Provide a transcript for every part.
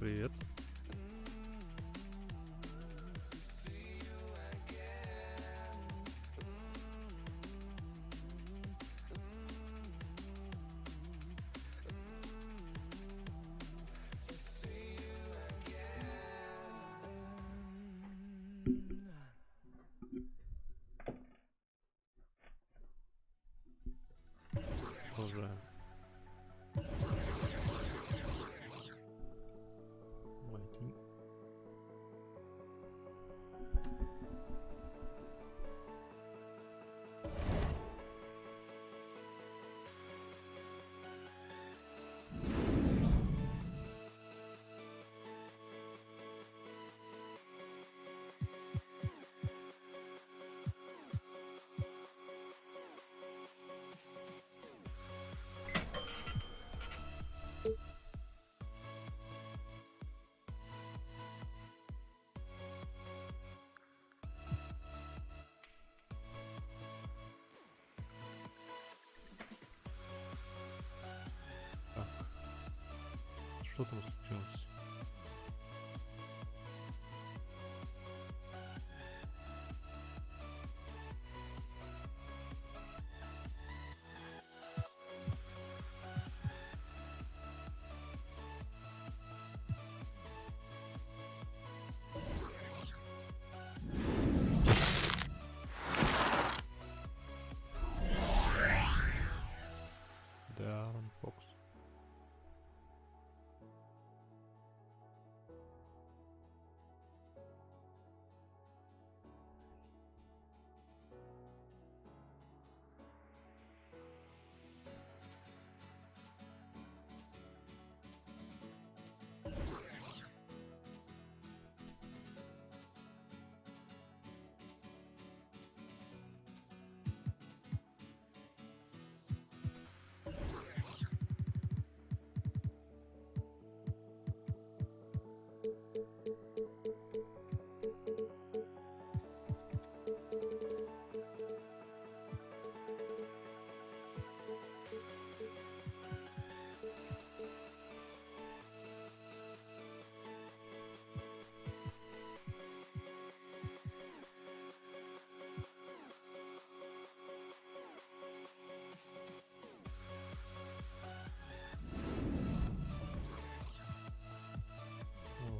Привет. Продолжаем. Вайкинг. Так. Что там случилось? Даррен Фокс.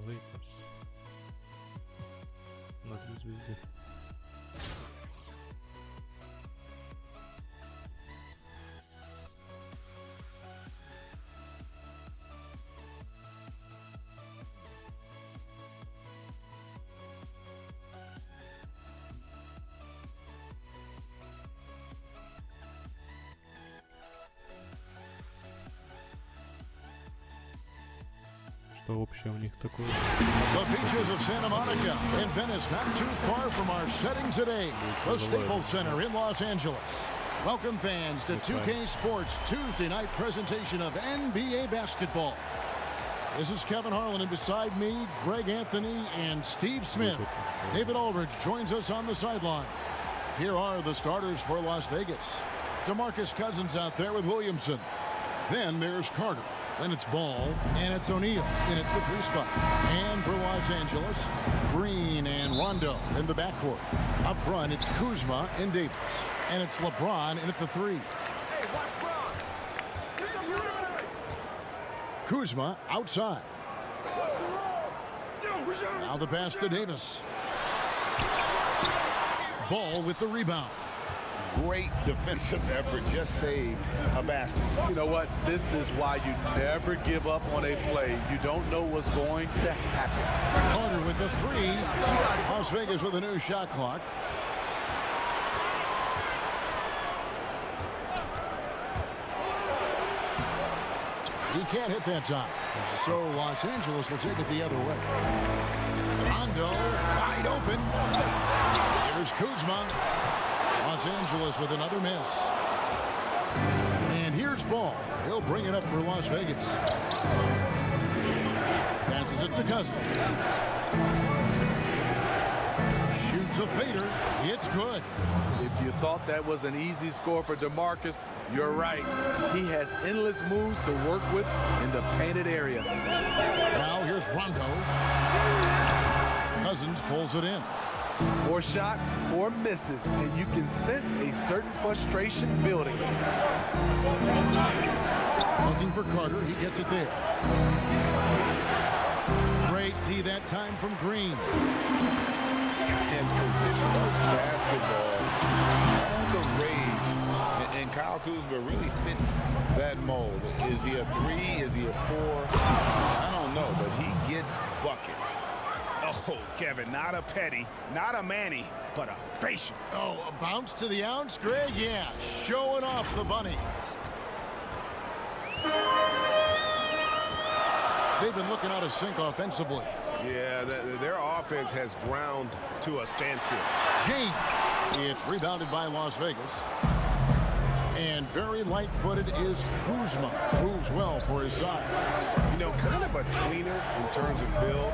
Лейкерс. На 2 звезды. Что общее у них такое? The beaches of Santa Monica in Venice, not too far from our setting today, the Staples Center in Los Angeles. Welcome fans to 2K Sports Tuesday night presentation of NBA basketball. This is Kevin Harlan, and beside me, Greg Anthony and Steve Smith. David Aldridge joins us on the sideline. Here are the starters for Las Vegas. DeMarcus Cousins out there with Williamson. Then there's Carter. Then it's Ball, and it's O'Neal in at the 3 spot. And for Los Angeles, Green and Rondo in the backcourt. Up front, it's Kuzma and Davis. And it's LeBron in at the 3. Kuzma outside. Now the pass to Davis. Ball with the rebound. Great defensive effort, just saved a basket. You know what? This is why you never give up on a play. You don't know what's going to happen. Carter with the 3. Las Vegas with a new shot clock. He can't hit that time. So Los Angeles will take it the other way. Rondo wide open. Here's Kuzma. Los Angeles with another miss. And here's Ball. He'll bring it up for Las Vegas. Passes it to Cousins. Shoots It's a fader. It's good. If you thought that was an easy score for DeMarcus, you're right. He has endless moves to work with in the painted area. Now here's Rondo. Cousins pulls it in. 4 shots, 4 misses, and you can sense a certain frustration building. Looking for Carter. He gets it there. Great D that time from Green. And positionless basketball, all the rage. And Kyle Kuzma really fits that mold. Is he a 3? Is he a 4? I don't know, but he gets buckets. Oh, Kevin, not a Petty, not a Manny, but a facial. Oh, a bounce to the ounce, Greg? Yeah, showing off the bunnies. They've been looking out of sync offensively. Yeah, their offense has ground to a standstill. James. It's rebounded by Las Vegas. And very light-footed is Kuzma. Moves well for his side. You know, kind of a tweener in terms of build,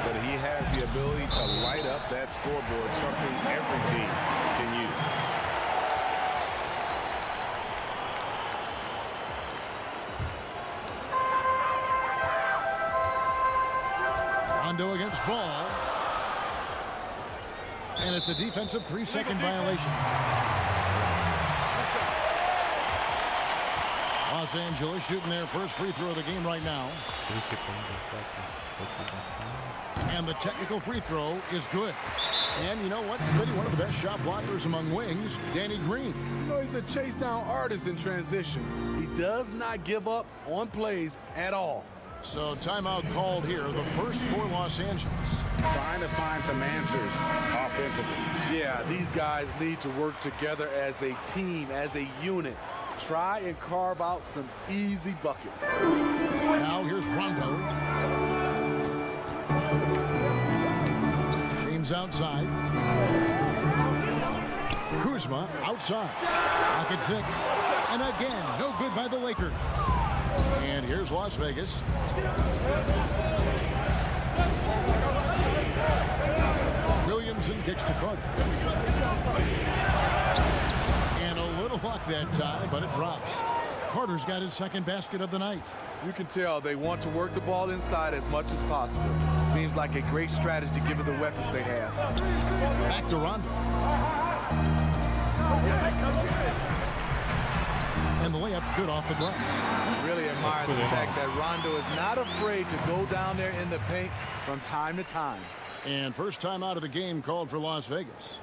but he has the ability to light up that scoreboard, something every team can use. Rondo against Ball. And it's a defensive 3-second violation. Los Angeles shooting their first free throw of the game right now. And the technical free throw is good. And you know what? Smitty, one of the best shot blockers among wings, Danny Green. You know, he's a chase-down artist in transition. He does not give up on plays at all. So timeout called here, the first for Los Angeles. Trying to find some answers offensively. Yeah, these guys need to work together as a team, as a unit. Try and carve out some easy buckets. Now here's Rondo. James outside. Kuzma outside. Pocket 6. And again, no good by the Lakers. And here's Las Vegas. Williamson kicks to Carter. And a little luck that time, but it drops. Carter's got his second basket of the night. You can tell they want to work the ball inside as much as possible. Seems like a great strategy given the weapons they have. Back to Rondo. And the layup's good off the glass. Really admire the fact that Rondo is not afraid to go down there in the paint from time to time. And first time out of the game called for Las Vegas.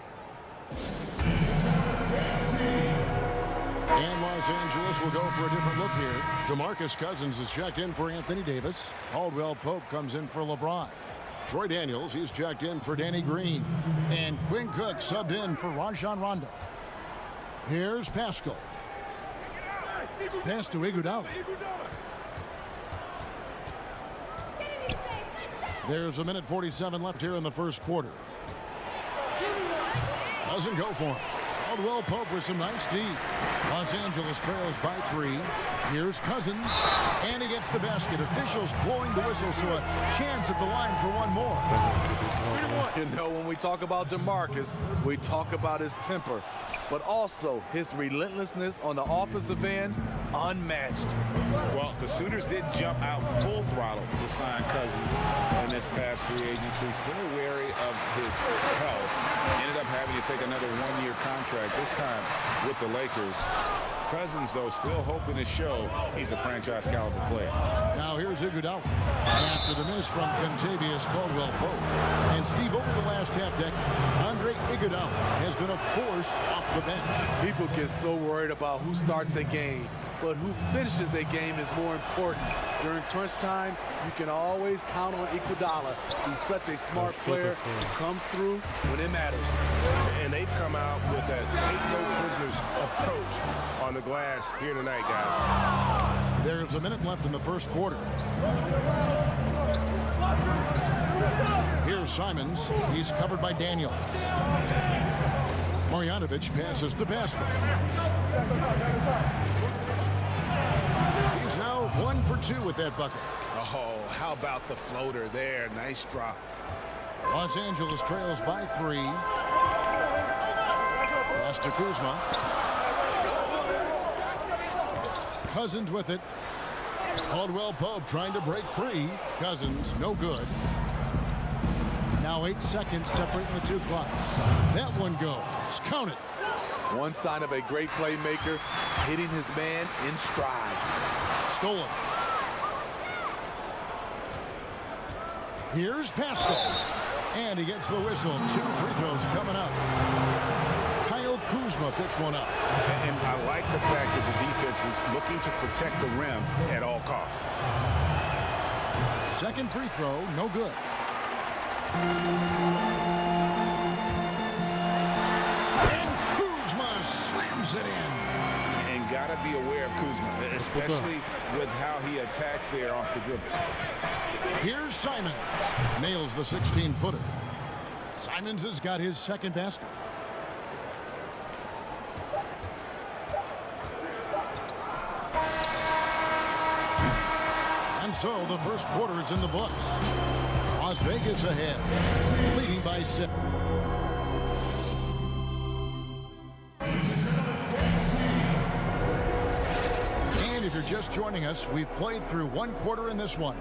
And Los Angeles will go for a different look here. DeMarcus Cousins is checked in for Anthony Davis. Caldwell Pope comes in for LeBron. Troy Daniels, he's checked in for Danny Green. And Quinn Cook subbed in for Rajon Rondo. Here's Pascal. Pass to Iguodala. There's a minute 47 left here in the first quarter. Doesn't go for him. Caldwell Pope with some nice D. Los Angeles trails by 3. Here's Cousins. And he gets the basket. Officials blowing the whistle, so a chance at the line for one more. You know, when we talk about DeMarcus, we talk about his temper, but also his relentlessness on the offensive end, unmatched. Well, the Sooners did jump out full throttle to sign Cousins in this past free agency. Still wary of his health. Ended up having to take another one-year contract, this time with the Lakers. Cousins, though, still hoping to show he's a franchise-caliber player. Now here's Iguodala. After the miss from Kentavious Caldwell-Pope. And Steve, over the last half decade, Andre Iguodala has been a force off the bench. People get so worried about who starts a game, but who finishes a game is more important. During crunch time, you can always count on Iguodala. He's such a smart player who comes through when it matters. And they've come out with that take no prisoners approach on the glass here tonight, guys. There's a minute left in the first quarter. Here's Simons. He's covered by Daniels. Marjanovic passes to Pascal. He's now 1 for 2 with that bucket. Oh, how about the floater there? Nice drop. Los Angeles trails by 3. pass to Kuzma. Cousins with it. Caldwell Pope trying to break free. Cousins, no good. Now 8 seconds separating the two clocks. That one goes. Count it. One sign of a great playmaker, hitting his man in stride. Stolen. Here's Pascal. And he gets the whistle. 2 free throws coming up. Kyle Kuzma picks one up. And I like the fact that the defense is looking to protect the rim at all costs. Second free throw, no good. And Kuzma slams it in. And got to be aware of Kuzma, especially with how he attacks there off the dribble. Here's Simons. Nails the 16-footer. Simons has got his second basket. And so the first quarter is in the books. Las Vegas ahead, leading by 6. And if you're just joining us, we've played through one quarter in this one.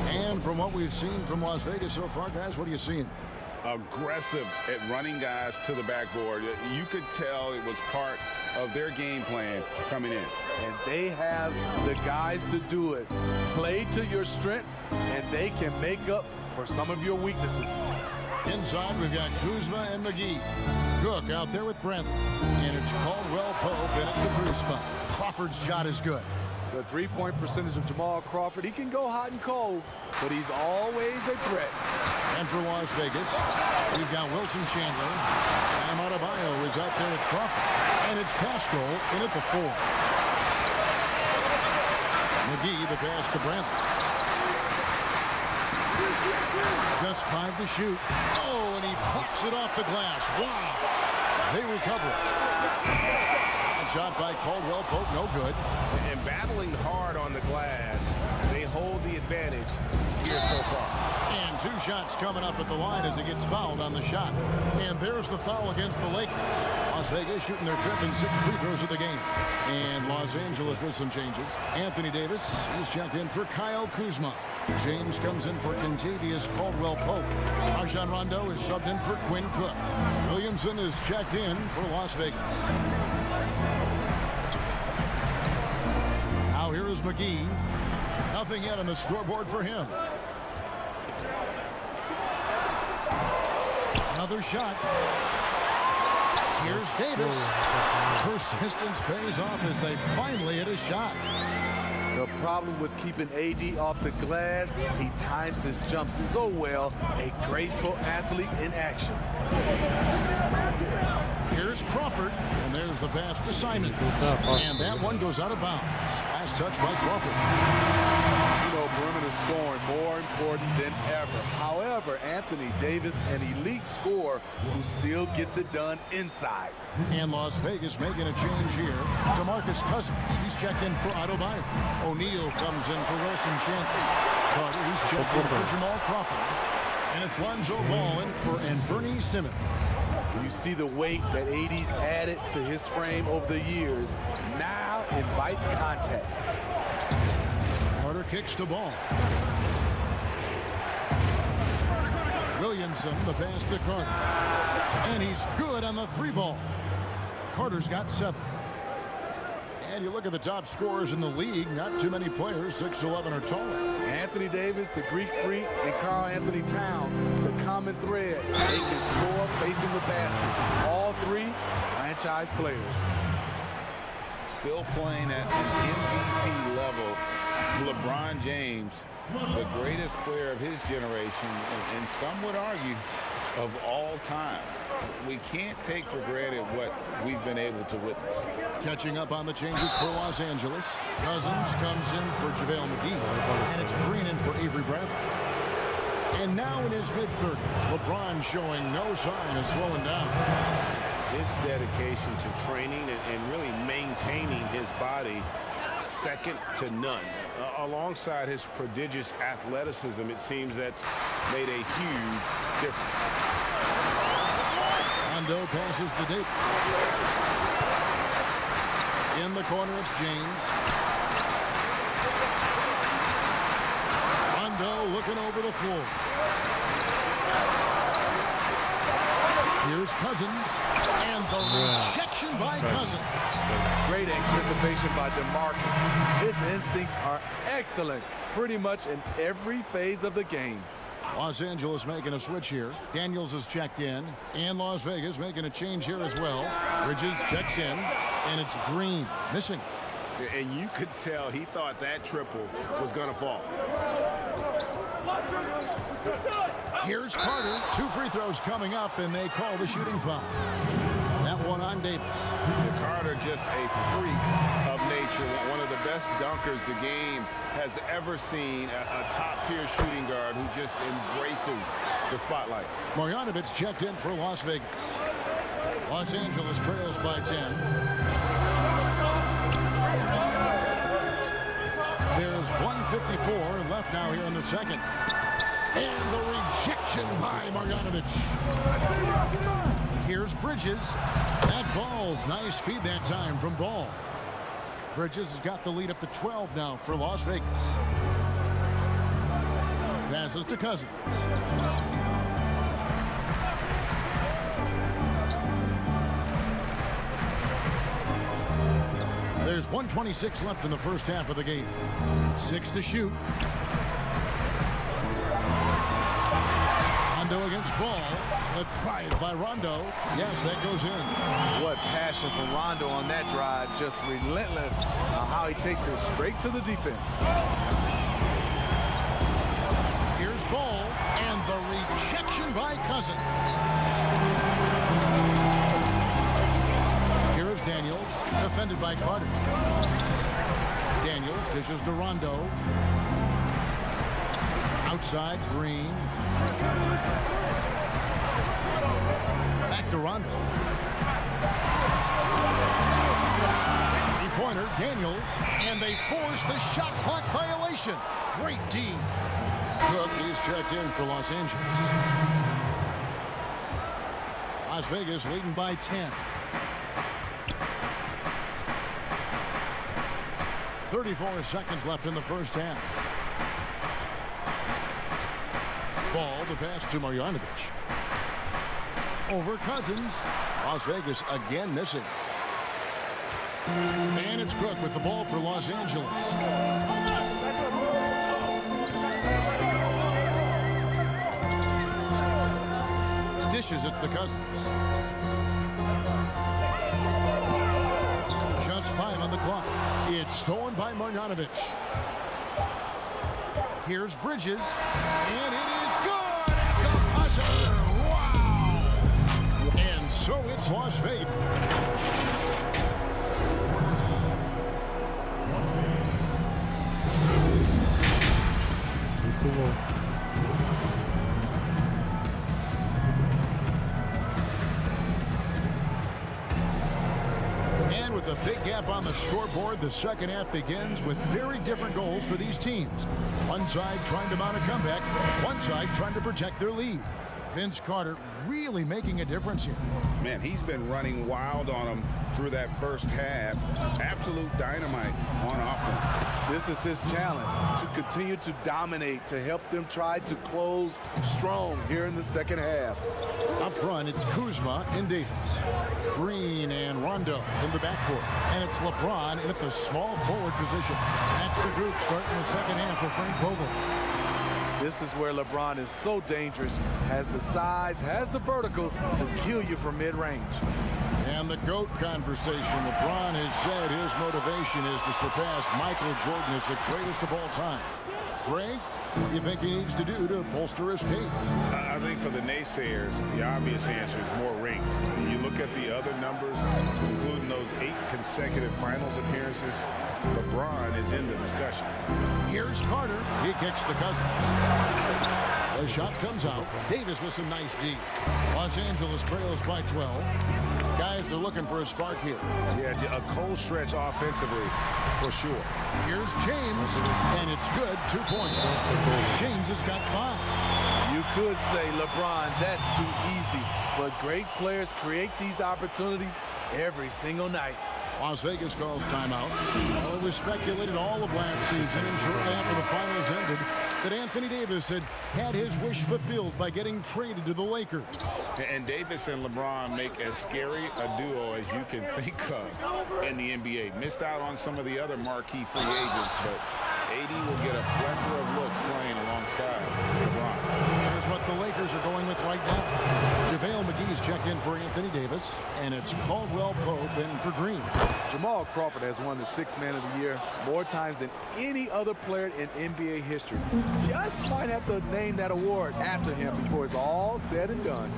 And from what we've seen from Las Vegas so far, guys, what are you seeing? Aggressive at running guys to the backboard. You could tell it was part of their game plan coming in. And they have the guys to do it. Play to your strengths, and they can make up for some of your weaknesses. Inside, we've got Kuzma and McGee. Cook out there with Brantley. And it's Caldwell Pope in at the 3 spot. Crawford's shot is good. The three-point percentage of Jamal Crawford, he can go hot and cold, but he's always a threat. And for Las Vegas, we've got Wilson Chandler. Bam Adebayo is out there with Crawford. And it's Pascal in at the 4. McGee, the pass to Brantley. Just 5 to shoot. Oh, and he pucks it off the glass. Wow. They recover it. Bad shot by Caldwell Pope, no good. And battling hard on the glass, they hold the advantage here so far. And 2 shots coming up at the line as he gets fouled on the shot. And there's the foul against the Lakers. Las Vegas shooting their 5th and 6th free throws of the game. And Los Angeles with some changes. Anthony Davis is checked in for Kyle Kuzma. James comes in for Kentavious Caldwell-Pope. Rajon Rondo is subbed in for Quinn Cook. Williamson is checked in for Las Vegas. Now here is McGee. Nothing yet on the scoreboard for him. Another shot. Here's Davis. Persistence pays off as they finally hit a shot. The problem with keeping AD off the glass, he times his jump so well, a graceful athlete in action. Here's Crawford, and there's the pass to Simon. And that one goes out of bounds. Last touch by Crawford. You know, perimeter scoring more important than ever. However, Anthony Davis, an elite scorer who still gets it done inside. And Las Vegas making a change here. DeMarcus Cousins, he's checked in for Adebayo. O'Neal comes in for Wilson Chandler. Carter, he's checked in for Jamal Crawford. And it's Lonzo Ball in for Anthony Simmons. You see the weight that AD's added to his frame over the years. Now invites contact. Carter kicks the ball. Williamson, the pass to Carter. And he's good on the 3 ball. Carter's got 7. And you look at the top scorers in the league, not too many players 6'11" or taller. Anthony Davis, the Greek Freak, and Karl Anthony Towns, the common thread. They can score facing the basket. All 3 franchise players. Still playing at an MVP level. LeBron James, the greatest player of his generation, and some would argue of all time. We can't take for granted what we've been able to witness. Catching up on the changes for Los Angeles. Cousins comes in for JaVale McGee. And it's Green in for Avery Bradley. And now in his mid-30s, LeBron showing no sign of slowing down. His dedication to training and really maintaining his body, second to none. Alongside his prodigious athleticism, it seems that's made a huge difference. On Rondo passes to Davis. In the corner, it's James. Rondo looking over the floor. Here's Cousins, and the rejection by Cousins. Great anticipation by DeMarcus. His instincts are excellent pretty much in every phase of the game. Los Angeles making a switch here. Daniels is checked in, and Las Vegas making a change here as well. Bridges checks in, and it's Green missing. And you could tell he thought that triple was going to fall. Here's Carter. 2 free throws coming up, and they call the shooting foul. That one on Davis. So Carter, just a freak of nature. One of the best dunkers the game has ever seen. A top-tier shooting guard who just embraces the spotlight. Marjanovic checked in for Las Vegas. Los Angeles trails by 10. There's 1:54 left now here in the second. And the rejection by Marjanovic. Here's Bridges. That falls. Nice feed that time from Ball. Bridges has got the lead up to 12 now for Las Vegas. Passes to Cousins. There's 1:26 left in the first half of the game. 6 to shoot. Rondo against Ball. A drive by Rondo. Yes, that goes in. What passion from Rondo on that drive. Just relentless on how he takes it straight to the defense. Here's Ball, and the rejection by Cousins. Here is Daniels, defended by Carter. Daniels dishes to Rondo. Outside, Green. Back to Rondo. Three-pointer, Daniels, and they force the shot clock violation. Great D. Cook is checked in for Los Angeles. Las Vegas leading by 10. 34 seconds left in the first half. Ball, the pass to Marjanovic. Over Cousins. Las Vegas again missing. And it's Cook with the ball for Los Angeles. Dishes it to Cousins. Just 5 on the clock. It's stolen by Marjanovic. Here's Bridges, and it is good at the buzzer. Wow! And so it's Las Vegas. And with a big gap on the scoreboard, the second half begins with very different goals for these teams. One side trying to mount a comeback, one side trying to protect their lead. Vince Carter really making a difference here. Man, he's been running wild on them through that first half. Absolute dynamite on offense. This is his challenge, to continue to dominate, to help them try to close strong here in the second half. Up front, it's Kuzma and Davis. Green and Rondo in the backcourt. And it's LeBron in at the small forward position. That's the group starting the second half for Frank Vogel. This is where LeBron is so dangerous, has the size, has the vertical to kill you from mid-range. And the GOAT conversation. LeBron has said his motivation is to surpass Michael Jordan as the greatest of all time. Frank, what do you think he needs to do to bolster his case? I think for the naysayers, the obvious answer is more rings. You look at the other numbers, including those 8 consecutive finals appearances, LeBron is in the discussion. Here's Carter. He kicks to Cousins. The shot comes out. Davis with some nice D. Los Angeles trails by 12. Guys are looking for a spark here. Yeah, a cold stretch offensively, for sure. Here's James, and it's good. 2 points. James has got 5. You could say, LeBron, that's too easy. But great players create these opportunities every single night. Las Vegas calls timeout. Well, it was speculated all of last season and shortly after the finals ended that Anthony Davis had his wish fulfilled by getting traded to the Lakers. And Davis and LeBron make as scary a duo as you can think of in the NBA. Missed out on some of the other marquee free agents, but AD will get a plethora of looks playing alongside LeBron. Here's what the Lakers are going with right now. JaVale McGee's checked in for Anthony Davis, and it's Caldwell Pope in for Green. Jamal Crawford has won the Sixth Man of the Year more times than any other player in NBA history. Just might have to name that award after him before it's all said and done.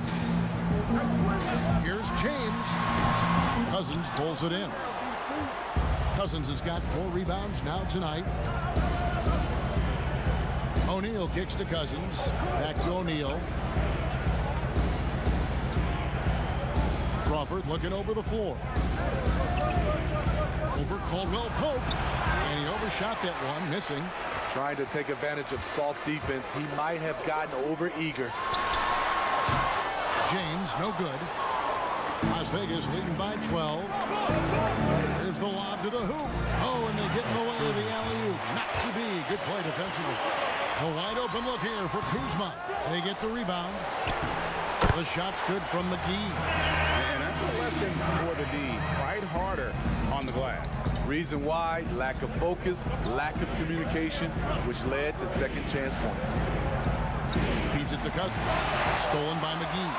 Here's James. Cousins pulls it in. Cousins has got 4 rebounds now tonight. O'Neal kicks to Cousins. Back to O'Neal. Crawford looking over the floor. Over Caldwell Pope. And he overshot that one, missing. Trying to take advantage of soft defense, he might have gotten over eager. James, no good. Las Vegas leading by 12. Here's the lob to the hoop. Oh, and they get in the way of the alley-oop. Not to be. Good play defensively. A wide open look here for Kuzma. They get the rebound. The shot's good from McGee. And that's a lesson for the D. Fight harder on the glass. Reason why, lack of focus, lack of communication, which led to second chance points. Feeds it to Cousins. Stolen by McGee.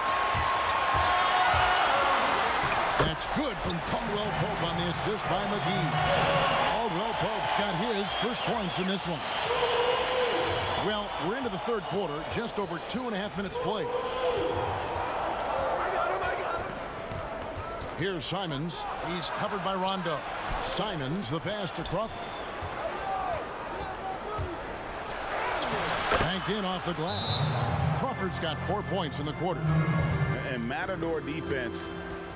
That's good from Caldwell Pope on the assist by McGee. Caldwell Pope's got his first points in this one. Well, we're into the third quarter, just over 2.5 minutes played. Here's Simons. He's covered by Rondo. Simons, the pass to Crawford. Banked in off the glass. Crawford's got 4 points in the quarter. And Matador defense,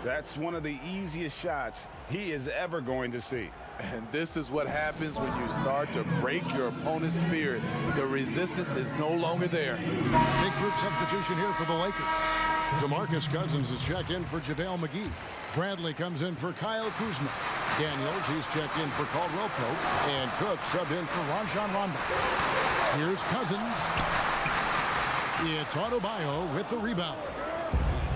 that's one of the easiest shots he is ever going to see. And this is what happens when you start to break your opponent's spirit. The resistance is no longer there. Big group substitution here for the Lakers. DeMarcus Cousins is checked in for JaVale McGee. Bradley comes in for Kyle Kuzma. Daniels, he's checked in for Caldwell Pope. And Cook subbed in for Rajon Rondo. Here's Cousins. It's Adebayo with the rebound.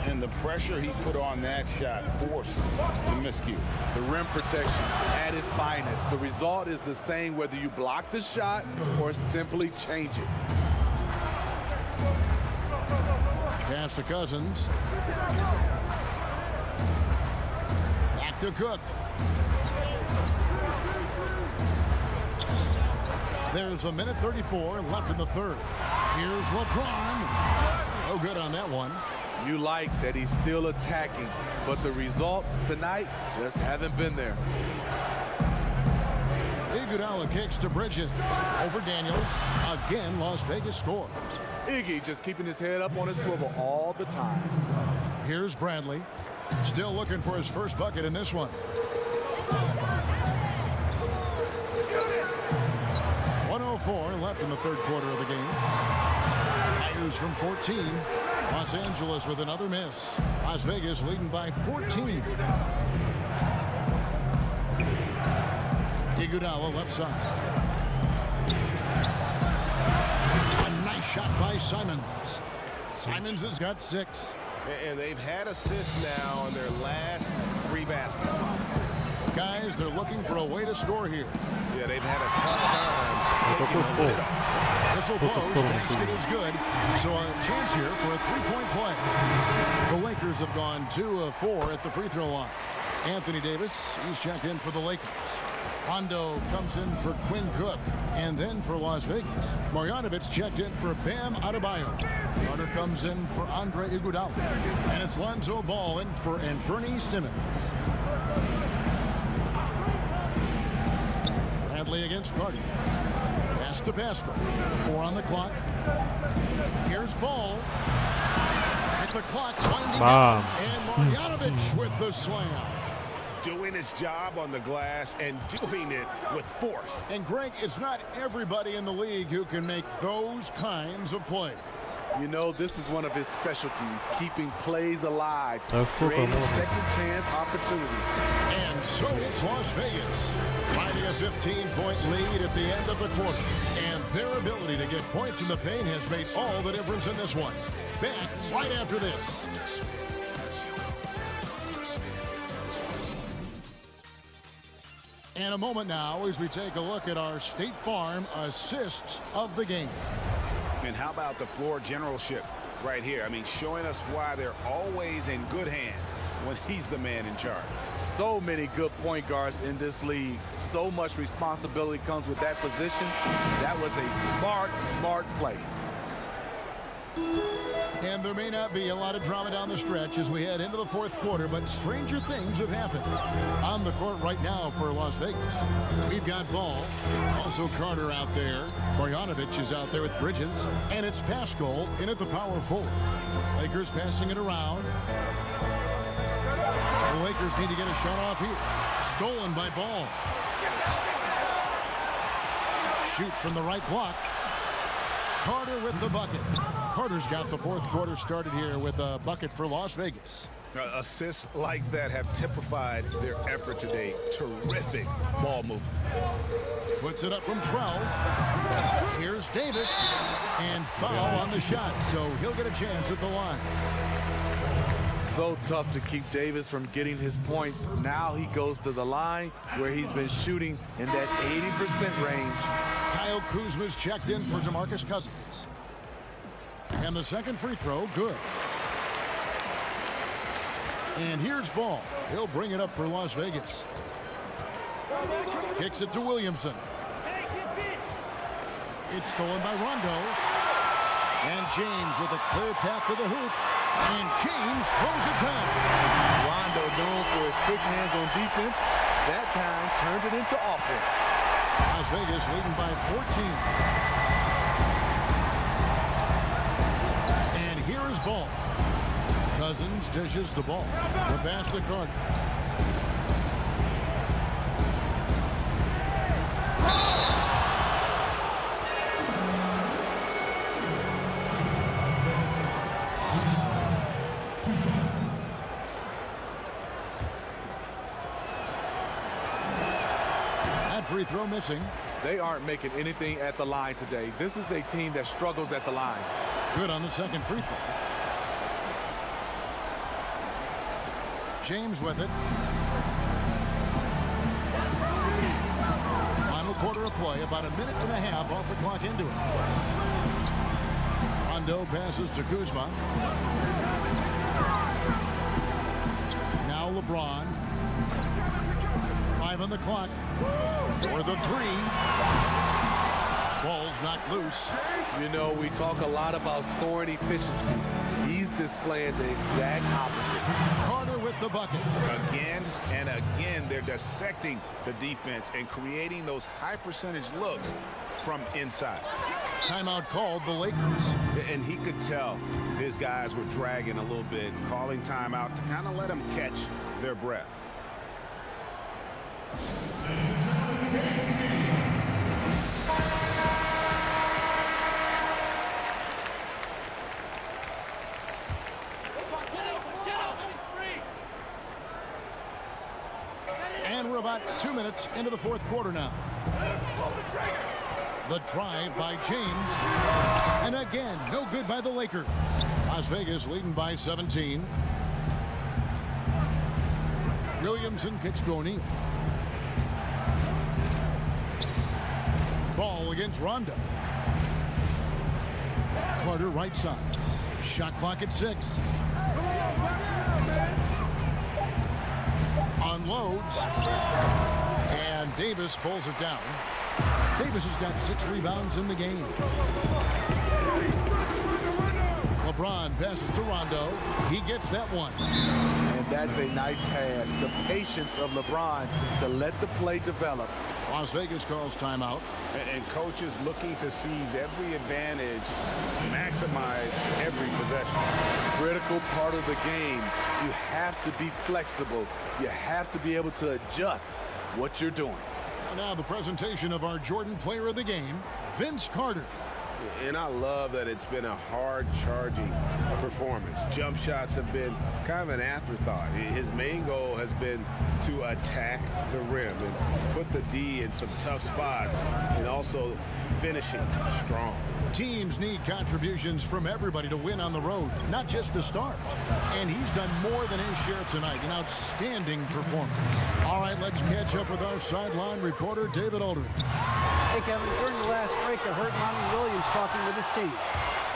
And the pressure he put on that shot forced the miscue. The rim protection at its finest. The result is the same whether you block the shot or simply change it. Pass to Cousins. Back to Cook. There's 1:34 left in the third. Here's LeBron. No good on that one. You like that he's still attacking, but the results tonight just haven't been there. Iguodala kicks to Bridges. Over Daniels. Again, Las Vegas scores. Iggy just keeping his head up on his swivel all the time. Here's Bradley. Still looking for his first bucket in this one. 1:04 left in the third quarter of the game. Fires from 14. Los Angeles with another miss. Las Vegas leading by 14. Iguodala left side. A nice shot by Simons. Simons has got 6. And they've had assists now in their last 3 baskets. Guys, they're looking for a way to score here. Yeah, they've had a tough time taking the lid off. Whistle blows, basket is good. So a chance here for a 3-point play. The Lakers have gone 2 of 4 at the free throw line. Anthony Davis, he's checked in for the Lakers. Rondo comes in for Quinn Cook, and then for Las Vegas. Marjanovic checked in for Bam Adebayo. Carter comes in for Andre Iguodala. And it's Lonzo Ball in for Anthony Simmons. Bradley against Carter. Pass to Pascal. 4 on the clock. Here's Ball. With the clock's winding down. And Marjanovic with the slam. doing his job on the glass and doing it with force. And Greg, it's not everybody in the league who can make those kinds of plays. You know, this is one of his specialties, keeping plays alive, Of course, creating I know. second chance opportunities. And so it's Las Vegas, finding a 15-point lead at the end of the quarter. And their ability to get points in the paint has made all the difference in this one. Back right after this. And a moment now as we take a look at our State Farm assists of the game. And how about the floor generalship right here? I mean, showing us why they're always in good hands when he's the man in charge. So many good point guards in this league. So much responsibility comes with that position. That was a smart play. And there may not be a lot of drama down the stretch as we head into the fourth quarter, but stranger things have happened. On the court right now for Las Vegas, we've got Ball, also Carter out there. Bojanovic is out there with Bridges, and it's Pascal in at the power forward. Lakers passing it around. The Lakers need to get a shot off here. Stolen by Ball. Shoots from the right block. Carter with the bucket. Carter's got the fourth quarter started here with a bucket for Las Vegas. Assists like that have typified their effort today. Terrific ball movement. Puts it up from 12. Here's Davis. And foul on the shot, so he'll get a chance at the line. So tough to keep Davis from getting his points. Now he goes to the line where he's been shooting in that 80% range. Kyle Kuzma's checked in for DeMarcus Cousins. And the second free throw, good. And here's Ball. He'll bring it up for Las Vegas. Kicks it to Williamson. It's stolen by Rondo. And James with a clear path to the hoop. And James throws it down. Rondo, known for his quick hands on defense, that time turned it into offense. Las Vegas leading by 14. And here is Ball. Cousins dishes the ball. The pass to Carter. That free throw missing. They aren't making anything at the line today. This is a team that struggles at the line. Good on the second free throw. James with it. Final quarter of play, about a minute and a half off the clock into it. Rondo passes to Kuzma. Now LeBron. 5 on the clock. For the three. Ball's knocked loose. You know, we talk a lot about scoring efficiency. He's displaying the exact opposite. Carter with the buckets. Again and again, they're dissecting the defense and creating those high percentage looks from inside. Timeout called the Lakers. And he could tell his guys were dragging a little bit, calling timeout to kind of let them catch their breath. And we're about 2 minutes into the fourth quarter now. The drive by James. And again, no good by the Lakers. Las Vegas leading by 17. Williamson kicks to O'Neal. Ball against Rondo. Carter right side. Shot clock at 6. Unloads. And Davis pulls it down. Davis has got 6 rebounds in the game. LeBron passes to Rondo. He gets that one. And that's a nice pass. The patience of LeBron to let the play develop. Las Vegas calls timeout. And coaches looking to seize every advantage, maximize every possession. Critical part of the game. You have to be flexible. You have to be able to adjust what you're doing. And now the presentation of our Jordan Player of the Game, Vince Carter. And I love that it's been a hard-charging performance. Jump shots have been kind of an afterthought. His main goal has been to attack the rim and put the D in some tough spots and also finishing strong. Teams need contributions from everybody to win on the road, not just the stars. And he's done more than his share tonight. An outstanding performance. All right, let's catch up with our sideline reporter, David Aldridge. Hey, Kevin, during the last break, I heard Monty Williams talking with his team.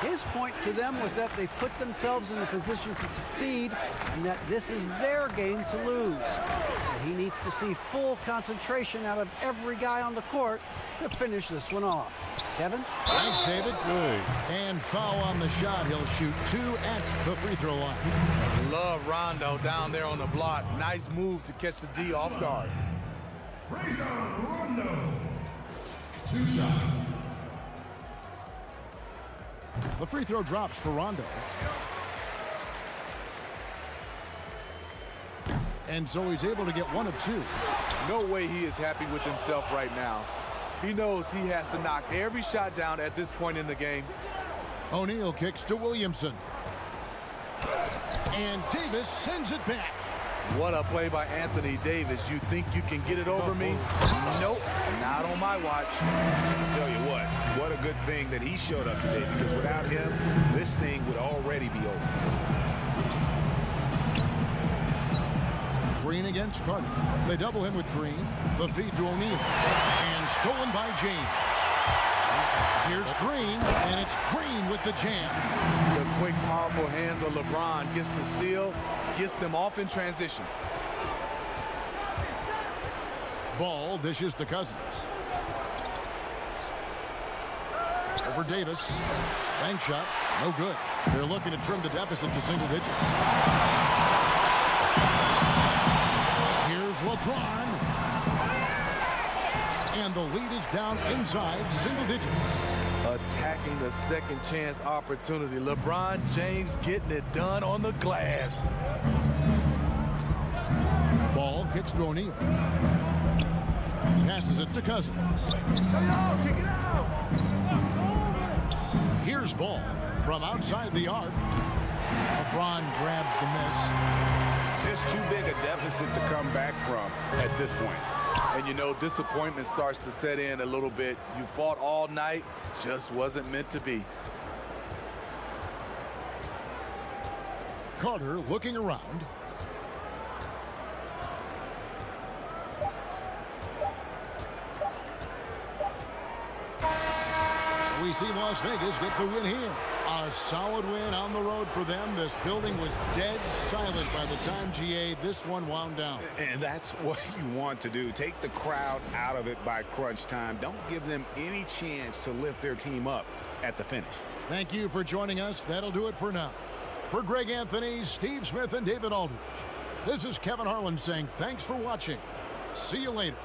His point to them was that they put themselves in a position to succeed and that this is their game to lose. So he needs to see full concentration out of every guy on the court to finish this one off. Kevin? Thanks, David. Good. And foul on the shot. He'll shoot 2 at the free throw line. Love Rondo down there on the block. Nice move to catch the D off guard. Rondo. 2 shots. The free throw drops for Rondo. And so he's able to get 1 of 2. No way he is happy with himself right now. He knows he has to knock every shot down at this point in the game. O'Neal kicks to Williamson. And Davis sends it back. What a play by Anthony Davis. You think you can get it over me? Nope, not on my watch. I'll tell you what a good thing that he showed up today, because without him, this thing would already be over. Green against Carter. They double him with Green. The feed to O'Neal. And stolen by James. Here's Green, and it's Green with the jam. The quick, powerful hands of LeBron gets the steal, gets them off in transition. Ball dishes to Cousins. Over Davis. Bank shot, no good. They're looking to trim the deficit to single digits. Here's LeBron. And the lead is down inside single digits. Attacking the second chance opportunity. LeBron James getting it done on the glass. Ball kicks to O'Neal. Passes it to Cousins. Here's Ball from outside the arc. LeBron grabs the miss. Just too big a deficit to come back from at this point. And you know, disappointment starts to set in a little bit. You fought all night, just wasn't meant to be. Carter looking around. So we see Las Vegas get the win here. A solid win on the road for them. This building was dead silent by the time, GA, this one wound down. And that's what you want to do. Take the crowd out of it by crunch time. Don't give them any chance to lift their team up at the finish. Thank you for joining us. That'll do it for now. For Greg Anthony, Steve Smith, and David Aldridge, this is Kevin Harlan saying thanks for watching. See you later.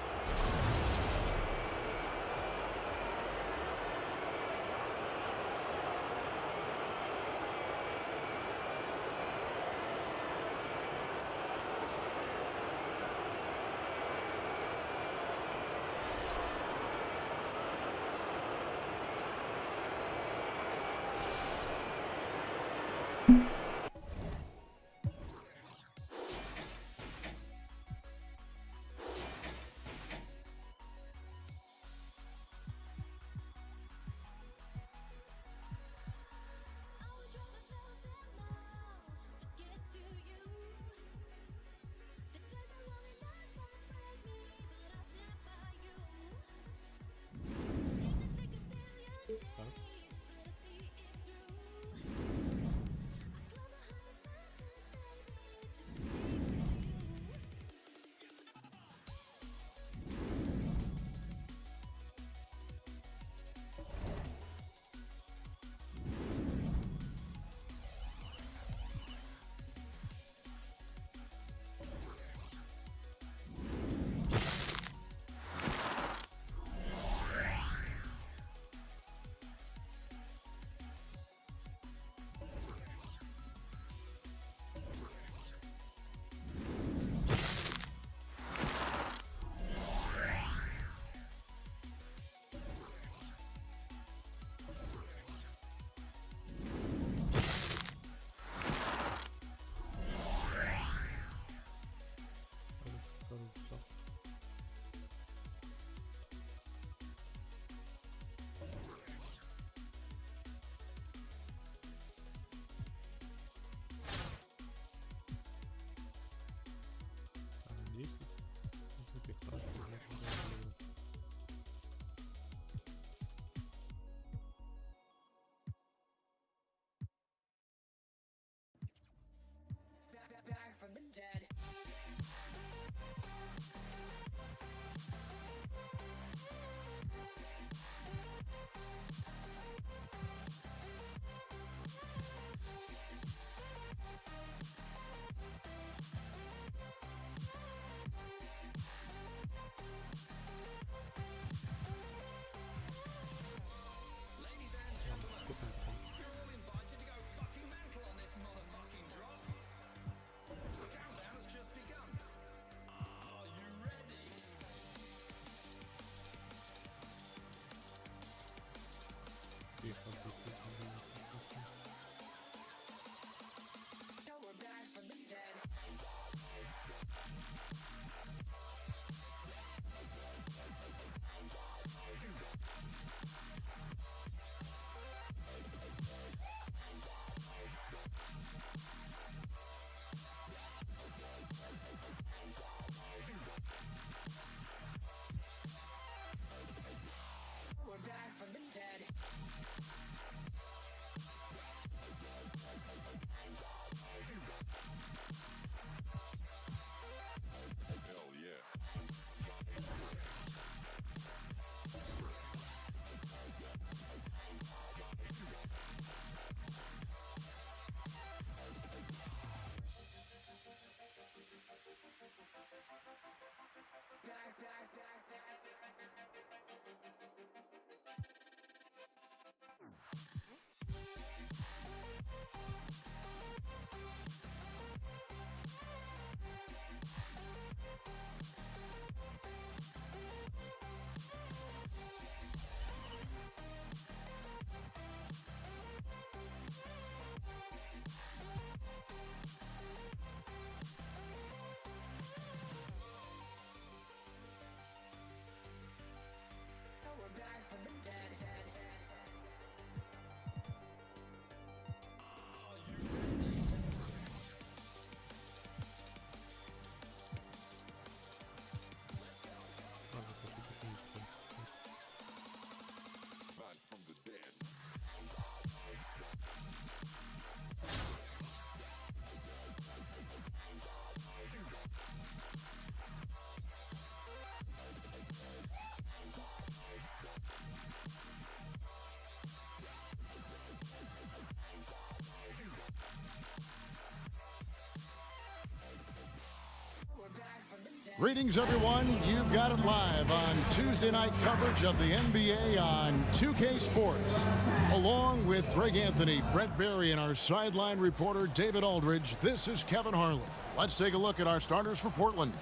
Greetings, everyone. You've got it live on Tuesday night coverage of the NBA on 2K Sports. Along with Greg Anthony, Brett Barry, and our sideline reporter, David Aldridge, this is Kevin Harlan. Let's take a look at our starters for Portland.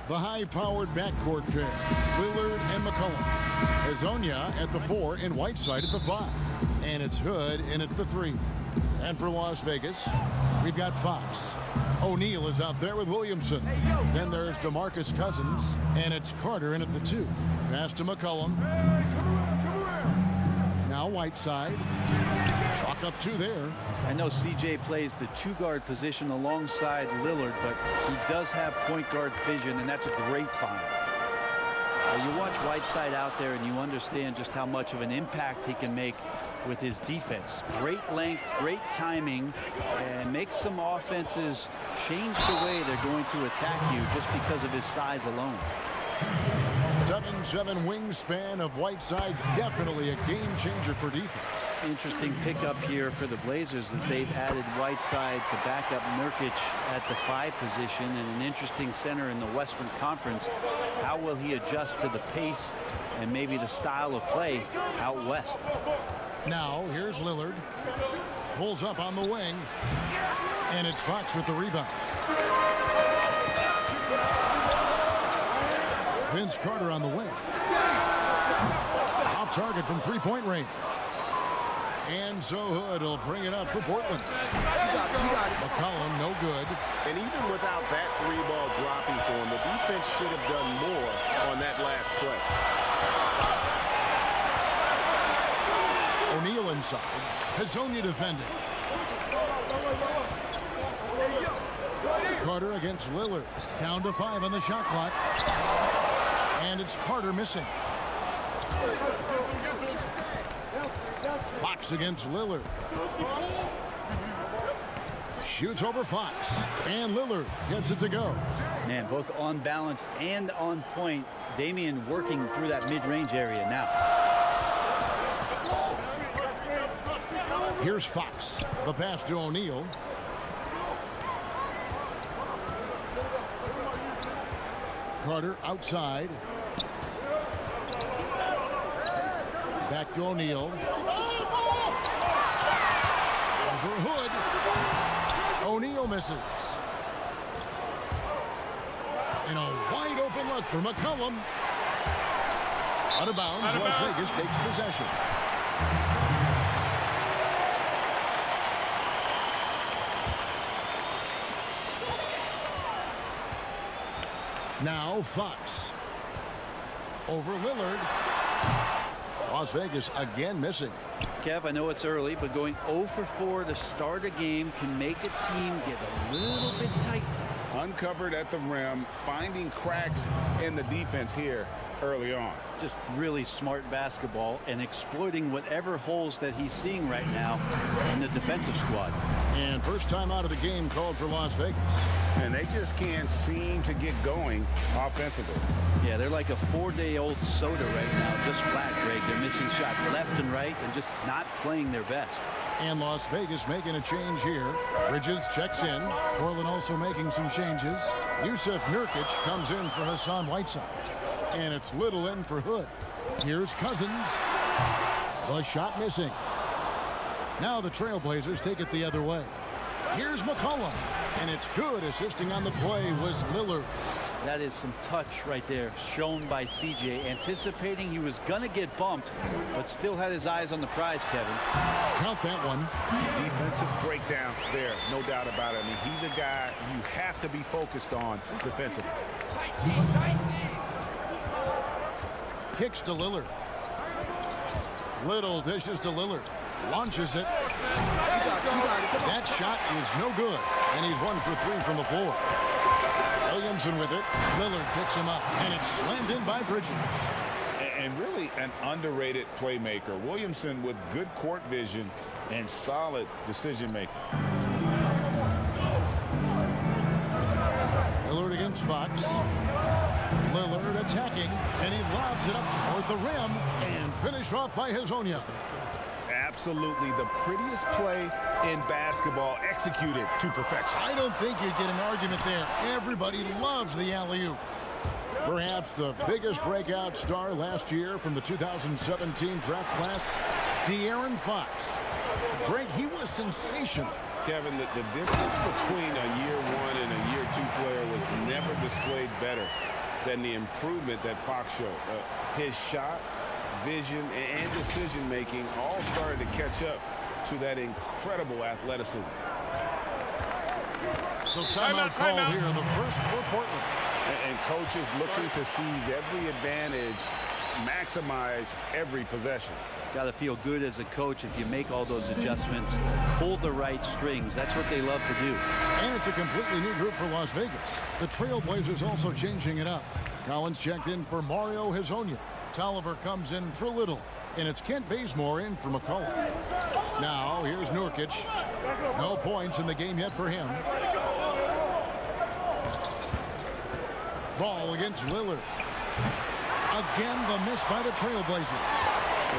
The high-powered backcourt pair, Lillard and McCollum. Hezonja at the 4 and Whiteside at the 5. And it's Hood in at the 3. And for Las Vegas, we've got Fox. O'Neal is out there with Williamson. Then there's DeMarcus Cousins, and it's Carter in at the 2. Pass to McCollum. Now Whiteside. Chalk up 2 there. I know CJ plays the 2-guard position alongside Lillard, but he does have point guard vision, and that's a great find. You watch Whiteside out there, and you understand just how much of an impact he can make with his defense. Great length, great timing, and makes some offenses change the way they're going to attack you just because of his size alone. 7'7" wingspan of Whiteside, definitely a game changer for defense. Interesting pickup here for the Blazers as they've added Whiteside to back up Nurkic at the 5 position, and an interesting center in the Western Conference. How will he adjust to the pace and maybe the style of play out west? Now, here's Lillard. Pulls up on the wing. And it's Fox with the rebound. Vince Carter on the wing. Off target from three-point range. And so Hood will bring it up for Portland. McCollum, no good. And even without that 3-ball dropping for him, the defense should have done more on that last play. O'Neal inside. Hezonja defending. Carter against Lillard. Down to 5 on the shot clock. And it's Carter missing. Fox against Lillard. Shoots over Fox. And Lillard gets it to go. Man, both on balance and on point. Damian working through that mid-range area now. Here's Fox. The pass to O'Neal. Carter outside. Back to O'Neal. Over Hood. O'Neal misses. And a wide open look for McCollum. Out of bounds, Las Vegas takes possession. Now Fox. Over Lillard. Las Vegas again missing. Kev, I know it's early, but going 0 for 4 to start a game can make a team get a little bit tight. Uncovered at the rim, finding cracks in the defense here early on. Just really smart basketball and exploiting whatever holes that he's seeing right now in the defensive squad. And first time out of the game called for Las Vegas. And they just can't seem to get going offensively. Yeah, they're like a 4-day-old soda right now, just flat, Greg. They're missing shots left and right and just not playing their best. And Las Vegas making a change here. Bridges checks in. Portland also making some changes. Yusuf Nurkic comes in for Hassan Whiteside. And it's Little in for Hood. Here's Cousins. The shot missing. Now the Trailblazers take it the other way. Here's McCollum. And it's good. Assisting on the play was Lillard. That is some touch right there shown by CJ, anticipating he was going to get bumped, but still had his eyes on the prize, Kevin. Count that one. Defensive breakdown there, no doubt about it. I mean, he's a guy you have to be focused on defensively. Kicks to Lillard. Little dishes to Lillard. Launches it. That shot is no good. And he's 1 for 3 from the floor. Williamson with it. Lillard picks him up. And it's slammed in by Bridges. And really an underrated playmaker. Williamson with good court vision and solid decision making. Lillard against Fox. Lillard attacking. And he lobs it up toward the rim. And finished off by Hezonja. Absolutely the prettiest play in basketball, executed to perfection. I don't think you'd get an argument there. Everybody loves the alley-oop. Perhaps the biggest breakout star last year from the 2017 draft class, De'Aaron Fox. Greg, he was sensational. Kevin, the difference between a year one and a year two player was never displayed better than the improvement that Fox showed. His shot, vision, and decision-making all started to catch up to that incredible athleticism. So timeout called here, the first for Portland. And coaches looking to seize every advantage, maximize every possession. Got to feel good as a coach if you make all those adjustments, pull the right strings. That's what they love to do. And it's a completely new group for Las Vegas. The Trailblazers also changing it up. Collins checked in for Mario Hezonja. Tolliver comes in for Little. And it's Kent Bazemore in for McCollum. Now, here's Nurkic. No points in the game yet for him. Ball against Lillard. Again, the miss by the Trailblazers.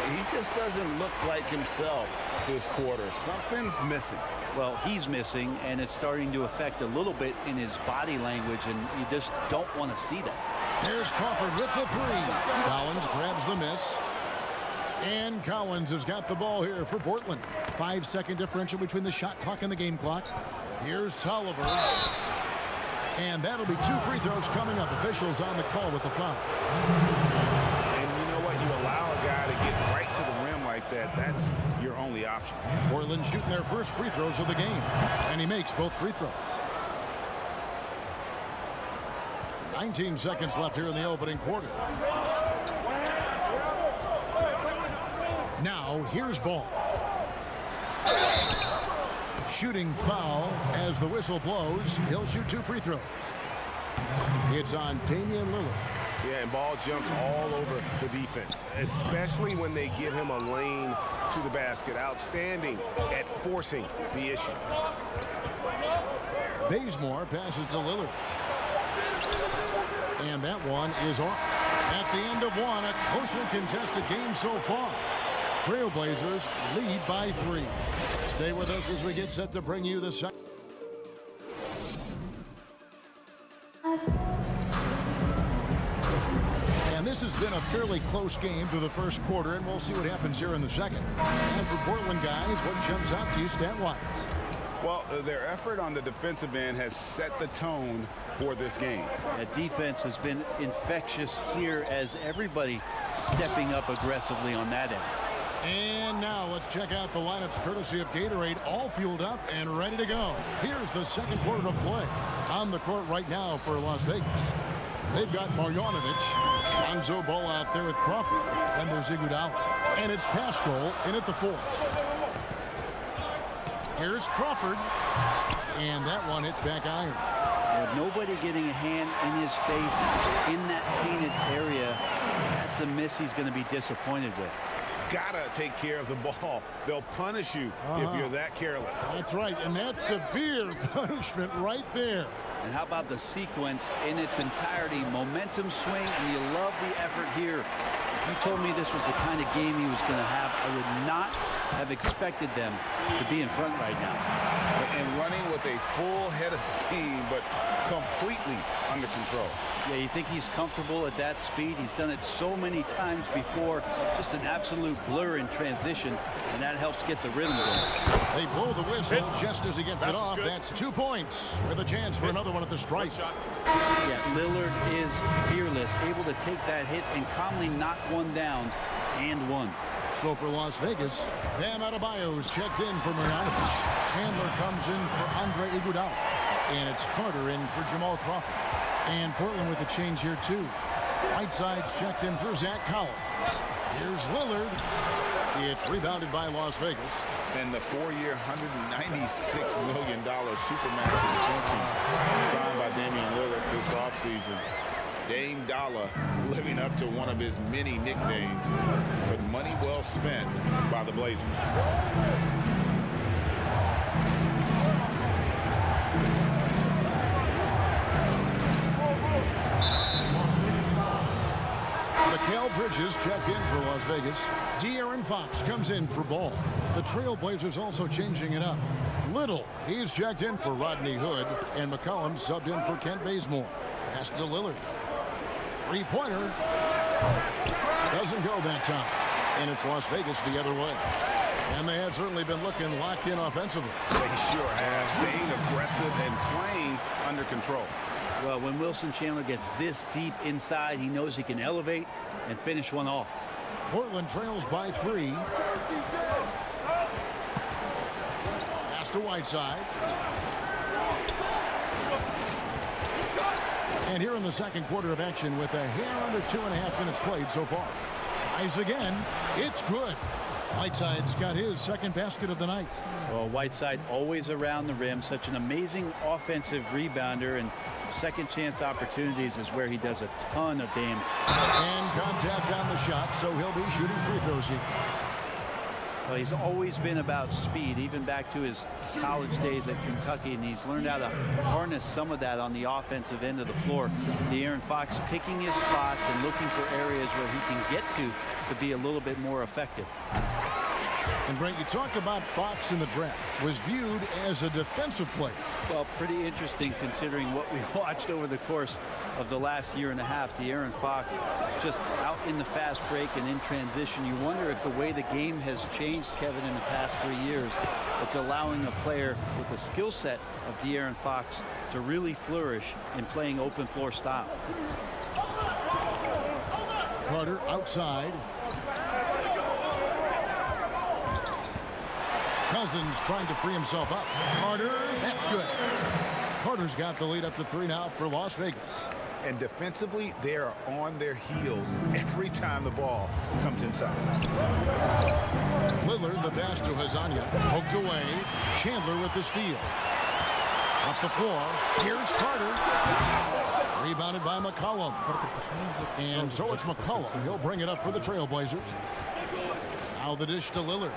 He just doesn't look like himself this quarter. Something's missing. Well, he's missing, and it's starting to affect a little bit in his body language, and you just don't want to see that. There's Crawford with the three. Collins grabs the miss. And Collins has got the ball here for Portland. 5-second differential between the shot clock and the game clock. Here's Tolliver. And that'll be 2 free throws coming up. Officials on the call with the foul. And you know what? You allow a guy to get right to the rim like that. That's your only option. Portland shooting their first free throws of the game. And he makes both free throws. 19 seconds left here in the opening quarter. Now, here's Ball. Shooting foul as the whistle blows. He'll shoot 2 free throws. It's on Damian Lillard. Yeah, and Ball jumps all over the defense, especially when they give him a lane to the basket. Outstanding at forcing the issue. Bazemore passes to Lillard. And that one is off. At the end of one, a closely contested game so far. Trailblazers lead by 3. Stay with us as we get set to bring you the second. And this has been a fairly close game through the first quarter, and we'll see what happens here in the second. And for Portland guys, what jumps out to you stat-wise? Well, their effort on the defensive end has set the tone for this game. That defense has been infectious here as everybody stepping up aggressively on that end. And now let's check out the lineups courtesy of Gatorade, all fueled up and ready to go. Here's the second quarter of play. On the court right now for Las Vegas. They've got Marjanovic, Lonzo Ball out there with Crawford, and there's Iguodala. And it's Pascal in at the 4th. Here's Crawford, and that one hits back iron. With nobody getting a hand in his face in that painted area, that's a miss he's going to be disappointed with. Gotta take care of the ball. They'll punish you if you're that careless. That's right, and that's severe punishment right there. And how about the sequence in its entirety? Momentum swing, and you love the effort here. If you told me this was the kind of game he was going to have, I would not have expected them to be in front right now. And running with a full head of steam, but completely under control. Yeah, you think he's comfortable at that speed? He's done it so many times before. Just an absolute blur in transition, and that helps get the rhythm going. They blow the whistle just as he gets it off. That's 2 points with a chance for another one at the stripe. Yeah, Lillard is fearless, able to take that hit and calmly knock one down and one. So for Las Vegas, Bam Adebayo's checked in for Marjanovic. Chandler comes in for Andre Iguodala. And it's Carter in for Jamal Crawford. And Portland with a change here, too. Whiteside's checked in for Zach Collins. Here's Lillard. It's rebounded by Las Vegas. And the 4-year, $196 million Supermax extension signed by Damian Lillard this offseason. Dame Dollar living up to one of his many nicknames, but money well spent by the Blazers. Mikal Bridges checked in for Las Vegas. De'Aaron Fox comes in for Ball. The Trailblazers also changing it up. Little, he's checked in for Rodney Hood, and McCollum subbed in for Kent Bazemore. Pass to Lillard. Three-pointer. Doesn't go that time. And it's Las Vegas the other way. And they have certainly been looking locked in offensively. They sure have. Staying aggressive and playing under control. Well, when Wilson Chandler gets this deep inside, he knows he can elevate and finish one off. Portland trails by 3. Pass to Whiteside. And here in the second quarter of action with a hair under 2.5 minutes played so far. Tries again. It's good. Whiteside's got his second basket of the night. Well, Whiteside always around the rim, such an amazing offensive rebounder, and second chance opportunities is where he does a ton of damage. And contact on the shot, so he'll be shooting free throws here. Well, he's always been about speed, even back to his college days at Kentucky, and he's learned how to harness some of that on the offensive end of the floor. De'Aaron Fox picking his spots and looking for areas where he can get to be a little bit more effective. And Brent, you talk about Fox in the draft, was viewed as a defensive player. Well, pretty interesting considering what we've watched over the course of the last year and a half. De'Aaron Fox just out in the fast break and in transition. You wonder if the way the game has changed, Kevin, in the past 3 years, it's allowing a player with the skill set of De'Aaron Fox to really flourish in playing open floor style. Carter outside. Cousins trying to free himself up. Carter, that's good. Carter's got the lead up to 3 now for Las Vegas. And defensively, they are on their heels every time the ball comes inside. Lillard, the pass to Hezonja. Poked away. Chandler with the steal. Up the floor. Here's Carter. Rebounded by McCollum. And so it's McCollum. He'll bring it up for the Trailblazers. Now the dish to Lillard.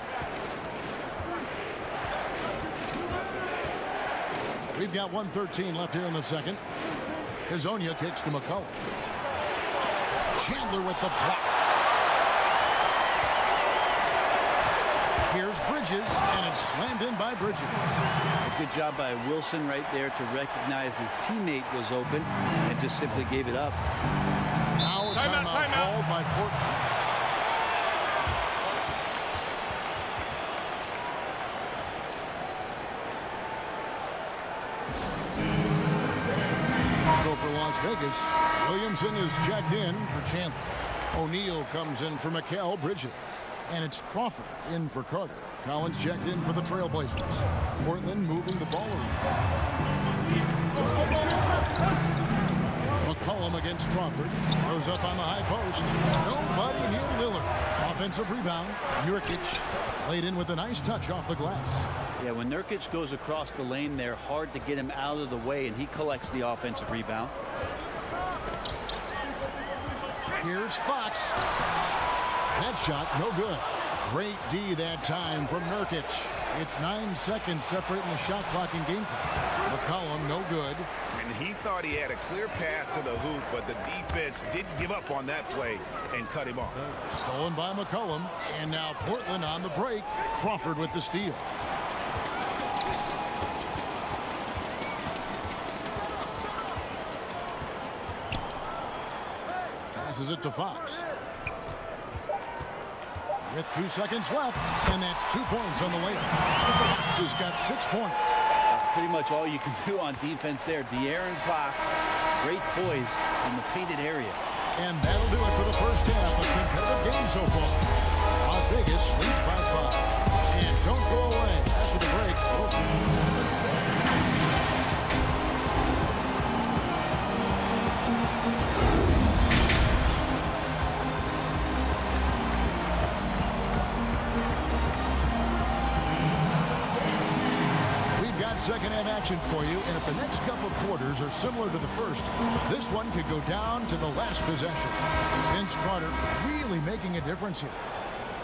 We've got 1:13 left here in the second. Hezonja kicks to McCollum. Chandler with the block. Here's Bridges, and it's slammed in by Bridges. A good job by Wilson right there to recognize his teammate was open and just simply gave it up. Now a timeout called by Portland. So for Las Vegas, Williamson is checked in for Chandler. O'Neal comes in for Mikal Bridges. And it's Crawford in for Carter. Collins checked in for the Trailblazers. Portland moving the ball around. McCollum against Crawford. Throws up on the high post. Nobody near Lillard. Offensive rebound. Nurkic laid in with a nice touch off the glass. Yeah, when Nurkic goes across the lane, they're hard to get him out of the way, and he collects the offensive rebound. Here's Fox. That shot, no good. Great D that time from Nurkic. It's 9 seconds separating the shot clock and game clock. McCollum, no good. And he thought he had a clear path to the hoop, but the defense didn't give up on that play and cut him off. Stolen by McCollum. And now Portland on the break. Crawford with the steal. Passes it to Fox. With 2 seconds left, and that's 2 points on the layup. Fox has got 6 points. Pretty much all you can do on defense there. De'Aaron Fox, great poise in the painted area. And that'll do it for the first half of competitive game so far. Las Vegas leads by 5. And don't go away. After the break, second half action for you, and if the next couple of quarters are similar to the first, this one could go down to the last possession. Vince Carter really making a difference here.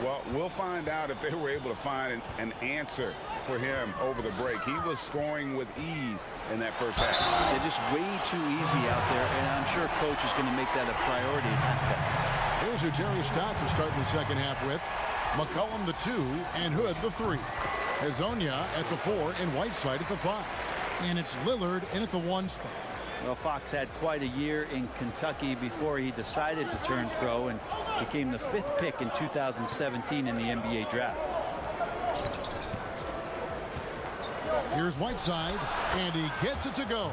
Well, we'll find out if they were able to find an answer for him over the break. He was scoring with ease in that first half. They're just way too easy out there, and I'm sure coach is going to make that a priority at halftime. Here's who Jerry Stotts is starting the second half with. McCollum the 2 and Hood the 3. Hezonja at the 4 and Whiteside at the 5. And it's Lillard in at the 1 spot. Well, Fox had quite a year in Kentucky before he decided to turn pro and became the 5th pick in 2017 in the NBA draft. Here's Whiteside, and he gets it to go.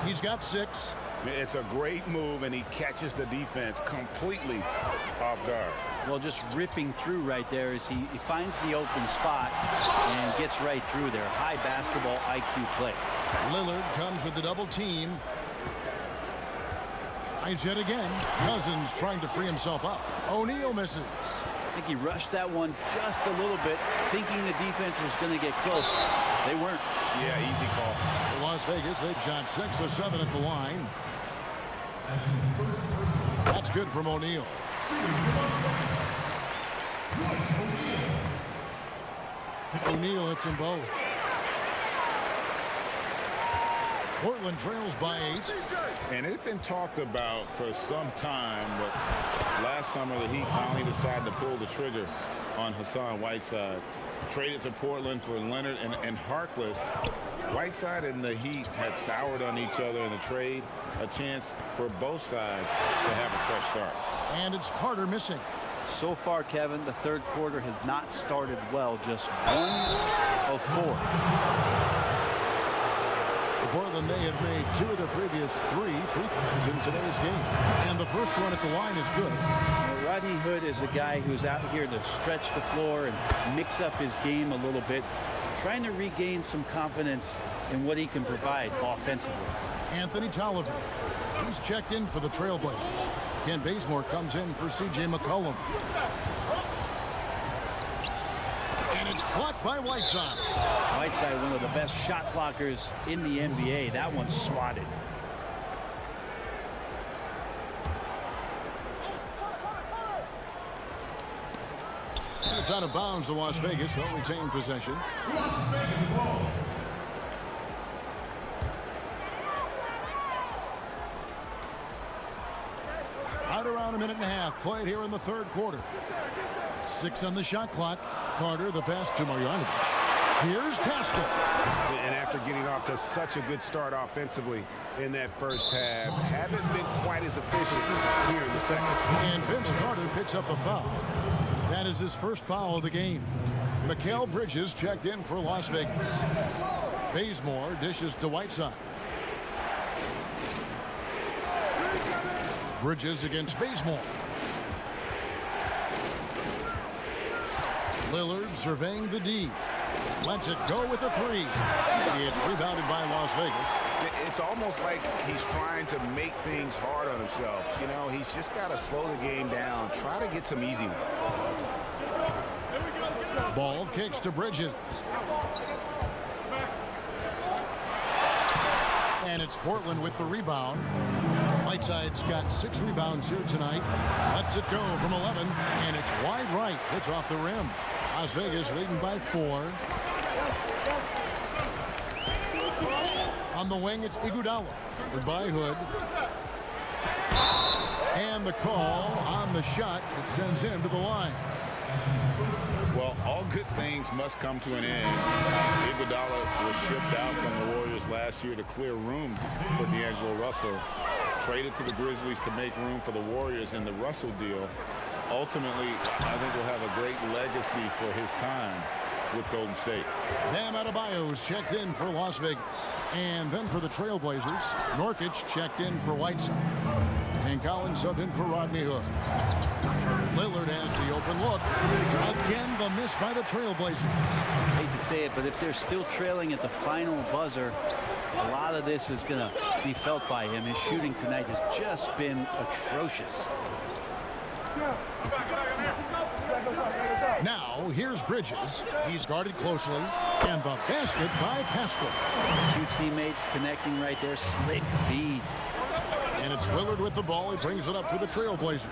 He's got 6. It's a great move, and he catches the defense completely off guard. Well, just ripping through right there as he finds the open spot and gets right through there. High basketball IQ play. Lillard comes with the double team. Tries yet again. Cousins trying to free himself up. O'Neal misses. I think he rushed that one just a little bit, thinking the defense was going to get close. They weren't. Yeah, easy call. For Las Vegas, they've shot 6 of 7 at the line. That's good from O'Neal. O'Neal hits them both. Portland trails by 8. And it had been talked about for some time, but last summer the Heat finally decided to pull the trigger on Hassan Whiteside. Traded to Portland for Leonard and Harkless. Whiteside and the Heat had soured on each other in the trade. A chance for both sides to have a fresh start. And it's Carter missing. So far, Kevin, the third quarter has not started well. Just 1 of 4. For Portland, they have made 2 of the previous 3 free throws in today's game. And the first one at the line is good. Rodney Hood is a guy who's out here to stretch the floor and mix up his game a little bit, trying to regain some confidence in what he can provide offensively. Anthony Tolliver. He's checked in for the Trailblazers. Ken Bazemore comes in for C.J. McCollum. And it's blocked by Whiteside. Whiteside, one of the best shot blockers in the NBA. That one's swatted. It's out of bounds to Las Vegas. They'll retain possession. Las Vegas ball. Right around a minute and a half played here in the third quarter. 6 on the shot clock. Carter the pass to Marjanovic. Here's Pascal. And after getting off to such a good start offensively in that first half, haven't been quite as efficient here in the second. And Vince Carter picks up the foul. That is his first foul of the game. Mikal Bridges checked in for Las Vegas. Bazemore dishes to Whiteside. Bridges against Bazemore. Lillard surveying the D. Lets it go with a 3. It's rebounded by Las Vegas. It's almost like he's trying to make things hard on himself. You know, he's just got to slow the game down, try to get some easy ones. Ball kicks to Bridges. And it's Portland with the rebound. Whiteside's got 6 rebounds here tonight. Lets it go from 11, and it's wide right. It's off the rim. Las Vegas leading by 4. On the wing, it's Iguodala. Goodbye, Hood. And the call on the shot that sends him to the line. Well, all good things must come to an end. Iguodala was shipped out from the Warriors last year to clear room for D'Angelo Russell. Traded to the Grizzlies to make room for the Warriors in the Russell deal. Ultimately, I think we'll have a great legacy for his time with Golden State. Bam Adebayo's checked in for Las Vegas. And then for the Trailblazers, Nurkic checked in for Whiteside. And Collins subbed in for Rodney Hood. Lillard has the open look. Again, the miss by the Trailblazers. I hate to say it, but if they're still trailing at the final buzzer, a lot of this is going to be felt by him. His shooting tonight has just been atrocious. Now, here's Bridges. He's guarded closely. And the basket by Pascal. 2 teammates connecting right there. Slick feed. And it's Lillard with the ball. He brings it up for the Trailblazers.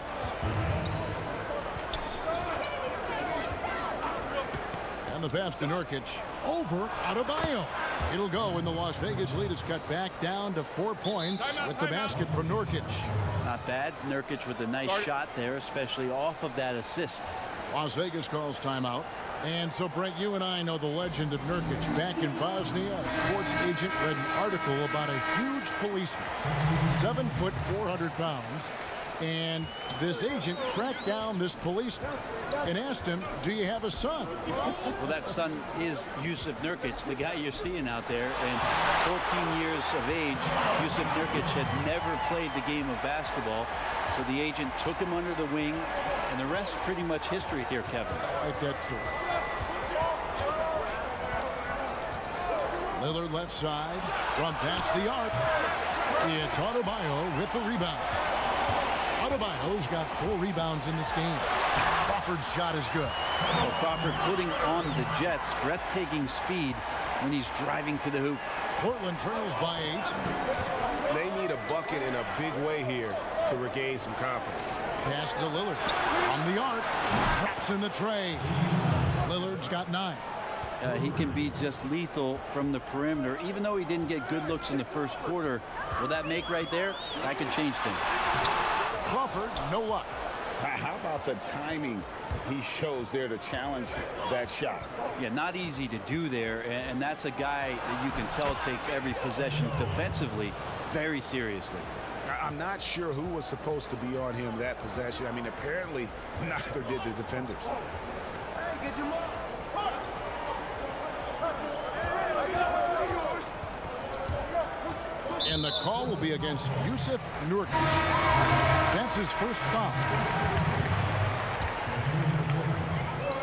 And the pass to Nurkic. Over Adebayo. It'll go when the Las Vegas lead is cut back down to 4 points with the basket from Nurkic. Not bad. Nurkic with a nice shot there, especially off of that assist. Las Vegas calls timeout. And so, Brent, you and I know the legend of Nurkic. Back in Bosnia, a sports agent read an article about a huge policeman, 7 foot, 400 pounds. And this agent tracked down this policeman and asked him, do you have a son? Well, that son is Jusuf Nurkic, the guy you're seeing out there. And 14 years of age, Jusuf Nurkic had never played the game of basketball. So the agent took him under the wing, and the rest pretty much history here, Kevin. Like that story. Lillard left side, from past the arc. It's Adebayo with the rebound. Adebayo's got 4 rebounds in this game. Crawford's shot is good. Well, Crawford putting on the Jets breathtaking speed when he's driving to the hoop. Portland trails by 8. They need a bucket in a big way here to regain some confidence. Pass to Lillard. On the arc. Drops in the tray. Lillard's got 9. He can be just lethal from the perimeter. Even though he didn't get good looks in the first quarter, will that make right there? That could change things. Crawford, no luck. How about the timing he shows there to challenge that shot? Yeah, not easy to do there, and that's a guy that you can tell takes every possession defensively very seriously. I'm not sure who was supposed to be on him that possession. I mean, apparently neither did the defenders. And the call will be against Jusuf Nurkic. That's his first foul.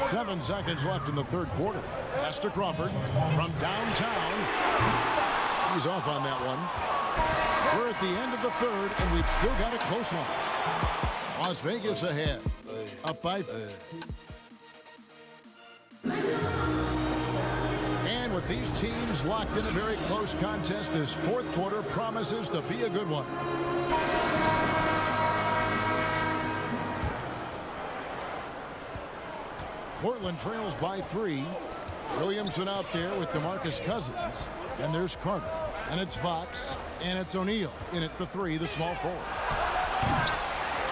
7 seconds left in the third quarter. Pass to Crawford from downtown. He's off on that one. We're at the end of the third, and we've still got a close one. Las Vegas ahead. Up by... And with these teams locked in a very close contest, this fourth quarter promises to be a good one. Portland trails by 3. Williamson out there with DeMarcus Cousins. And there's Carter. And it's Fox. And it's O'Neal. In at the 3, the small forward.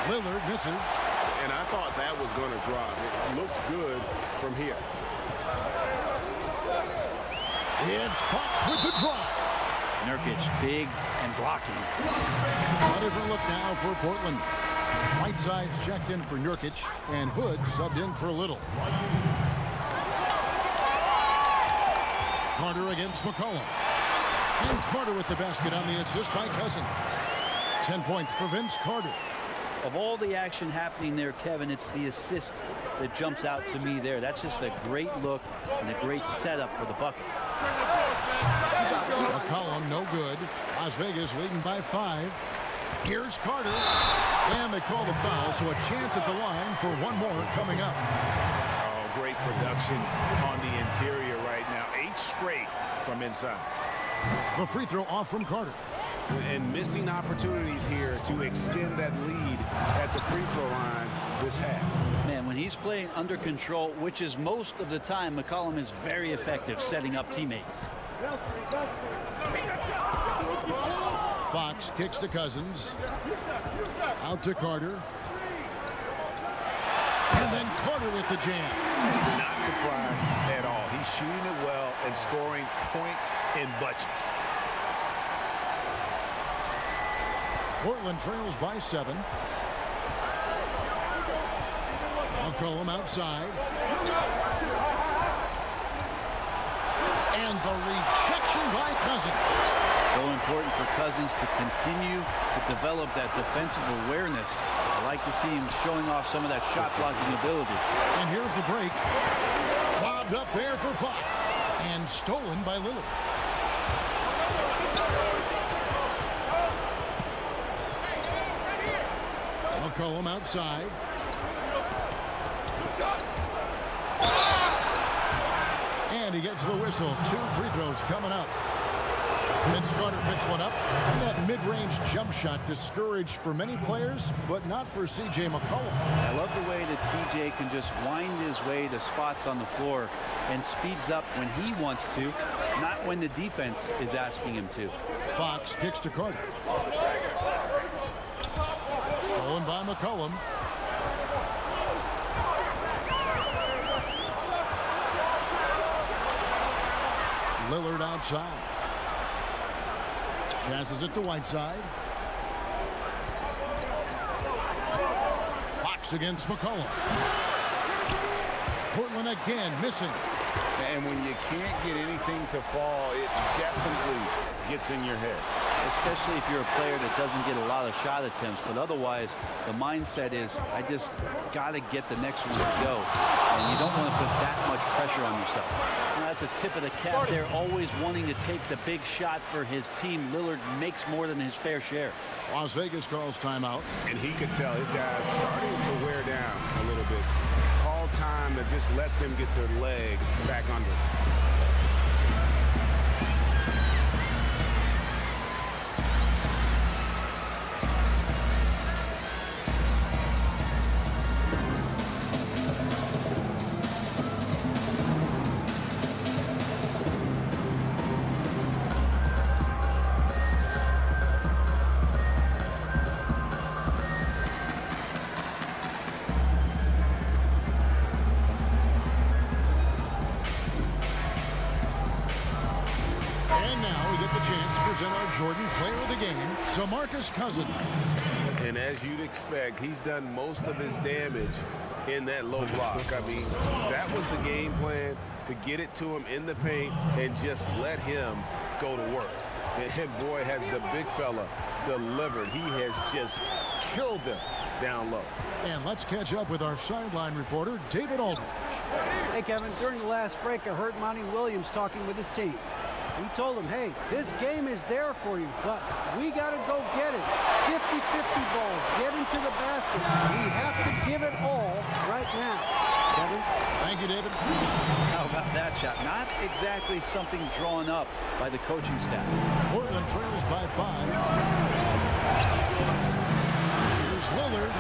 Lillard misses. And I thought that was going to drop. It looked good from here. It's Fox with the drive. Nurkic big and blocking. A different look now for Portland. Whiteside's checked in for Nurkic, and Hood subbed in for Little. Carter against McCollum. And Carter with the basket on the assist by Cousins. 10 points for Vince Carter. Of all the action happening there, Kevin, it's the assist that jumps out to me there. That's just a great look and a great setup for the bucket. McCollum, no good. Las Vegas leading by 5. Here's Carter. And they call the foul, so a chance at the line for one more coming up. Oh, great production on the interior right now. 8 straight from inside. The free throw off from Carter. And missing opportunities here to extend that lead at the free throw line this half. Man, when he's playing under control, which is most of the time, McCollum is very effective setting up teammates. Fox kicks to Cousins. Out to Carter. And then Carter with the jam. Not surprised at all. He's shooting it well and scoring points in bunches. Portland trails by 7. McCollum outside. And the rejection by Cousins. So important for Cousins to continue to develop that defensive awareness. I like to see him showing off some of that shot blocking ability. And here's the break. Lobbed up there for Fox. And stolen by Lillard. McCollum outside. And he gets the whistle. 2 free throws coming up. Vince Carter picks one up. And that mid-range jump shot discouraged for many players, but not for C.J. McCollum. I love the way that C.J. can just wind his way to spots on the floor and speeds up when he wants to, not when the defense is asking him to. Fox kicks to Carter. Stolen by McCollum. Lillard outside. Passes it to Whiteside. Fox against McCollum. Portland again missing. And when you can't get anything to fall, it definitely gets in your head. Especially if you're a player that doesn't get a lot of shot attempts. But otherwise, the mindset is, I just got to get the next one to go. And you don't want to put that much pressure on yourself. Now, that's a tip of the cap there, always wanting to take the big shot for his team. Lillard makes more than his fair share. Las Vegas calls timeout. And he could tell his guys starting to wear down a little bit. Call time to just let them get their legs back under. And now we get the chance to present our Jordan Player of the Game, DeMarcus Cousins. And as you'd expect, he's done most of his damage in that low block. I mean, that was the game plan, to get it to him in the paint and just let him go to work. And boy, has the big fella delivered. He has just killed them down low. And let's catch up with our sideline reporter, David Aldridge. Hey, Kevin, during the last break, I heard Monty Williams talking with his team. He told them, hey, this game is there for you, but we got to go get it. 50-50 balls, get into the basket. We have to give it all right now. Kevin? Thank you, David. How about that shot? Not exactly something drawn up by the coaching staff. Portland trails by 5. Here's Lillard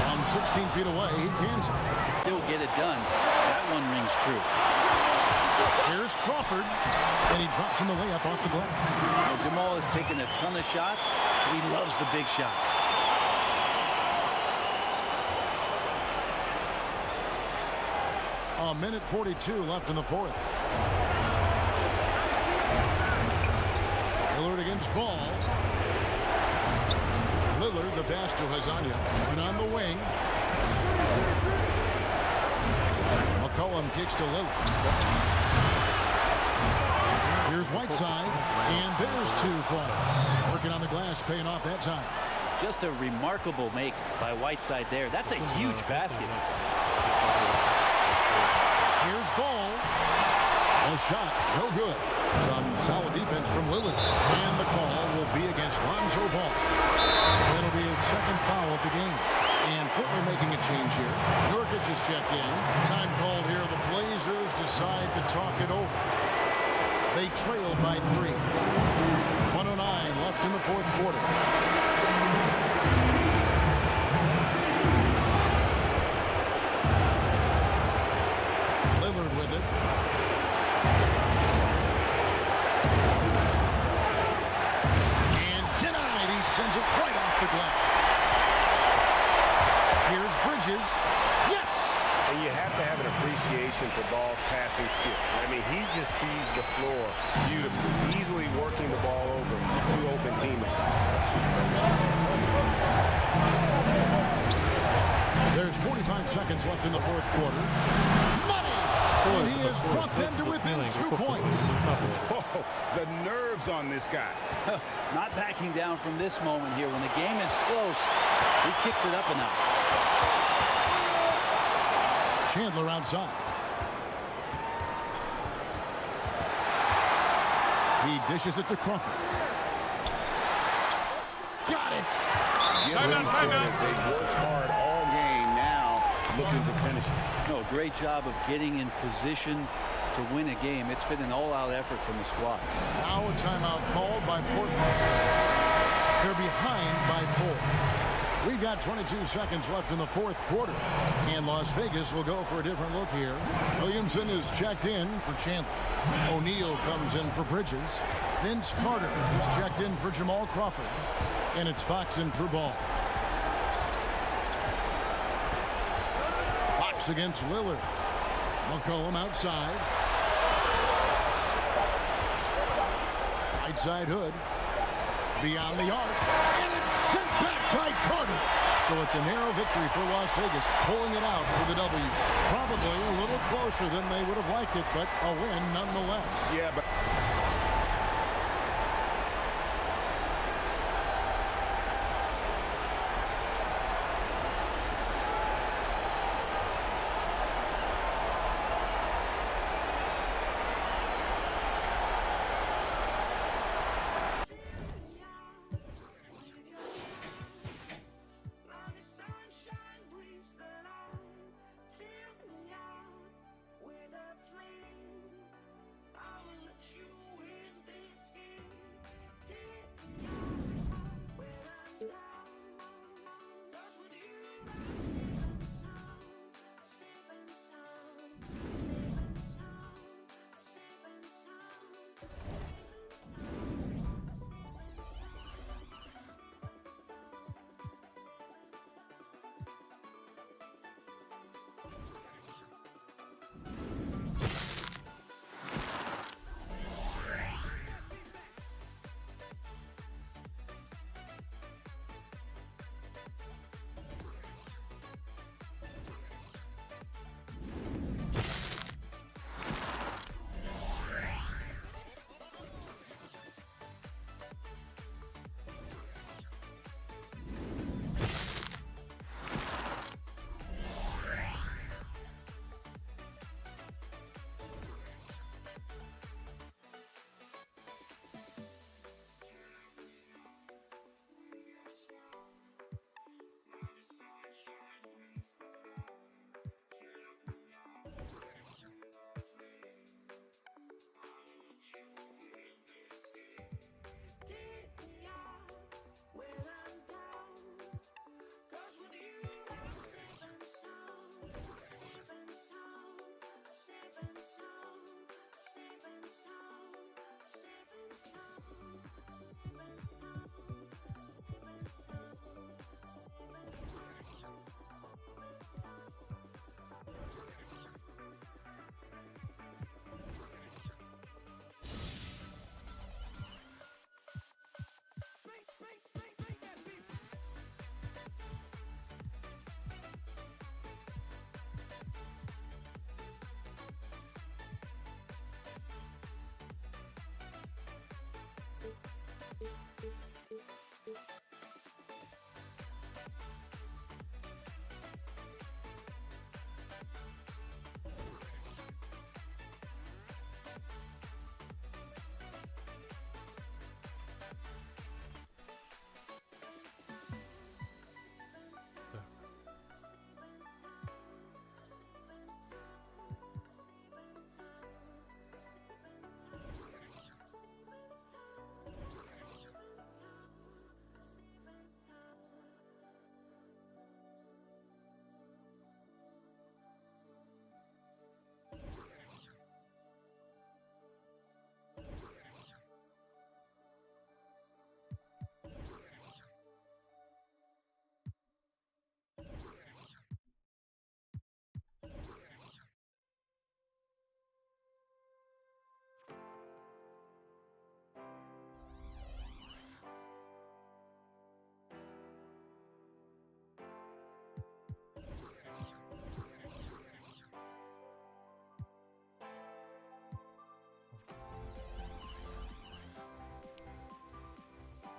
from 16 feet away. He cans it. Still get it done. That one rings true. Here's Crawford, and he drops in the layup off the glass. Now, Jamal has taken a ton of shots, but he loves the big shot. A minute 42 left in the fourth. Lillard against Ball. Lillard, the pass to Hazanya, and on the wing. McCollum kicks to Lillard. Here's Whiteside, and there's 2 points. Working on the glass, paying off that time. Just a remarkable make by Whiteside there. That's a huge basket. Here's Ball. A shot, no good. Some solid defense from Lillard. And the call will be against Lonzo Ball. That'll be his second foul of the game. And Portland making a change here. Nurkic is checked in. Time called here. The Blazers decide to talk it over. They trail by 3. 1:09 left in the fourth quarter. Lillard with it. And denied. He sends it right off the glass. Here's Bridges. Yes! And you have to have an appreciation for Ball's passing skills. I mean, he just sees the floor beautifully, easily working the ball over to open teammates. There's 45 seconds left in the fourth quarter. Money! And he has brought them to within 2 points. Whoa, the nerves on this guy. Not backing down from this moment here. When the game is close, he kicks it up a notch. Chandler outside. He dishes it to Crawford. Got it! Give them credit. They worked hard all game, now looking to finish it. No, great job of getting in position to win a game. It's been an all-out effort from the squad. Now a timeout called by Portland. They're behind by 4. We've got 22 seconds left in the fourth quarter. And Las Vegas will go for a different look here. Williamson is checked in for Chandler. O'Neal comes in for Bridges. Vince Carter is checked in for Jamal Crawford. And it's Fox in for Ball. Fox against Lillard. McCollum outside. right side hood. Beyond the arc. And it's sent back by Carter. So it's a narrow victory for Las Vegas, pulling it out for the W. Probably a little closer than they would have liked it, but a win nonetheless. Yeah, but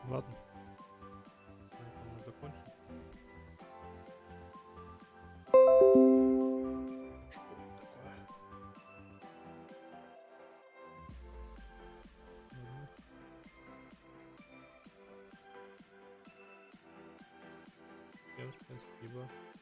Ладно. На этом мы закончим. Что это такое? Всем спасибо.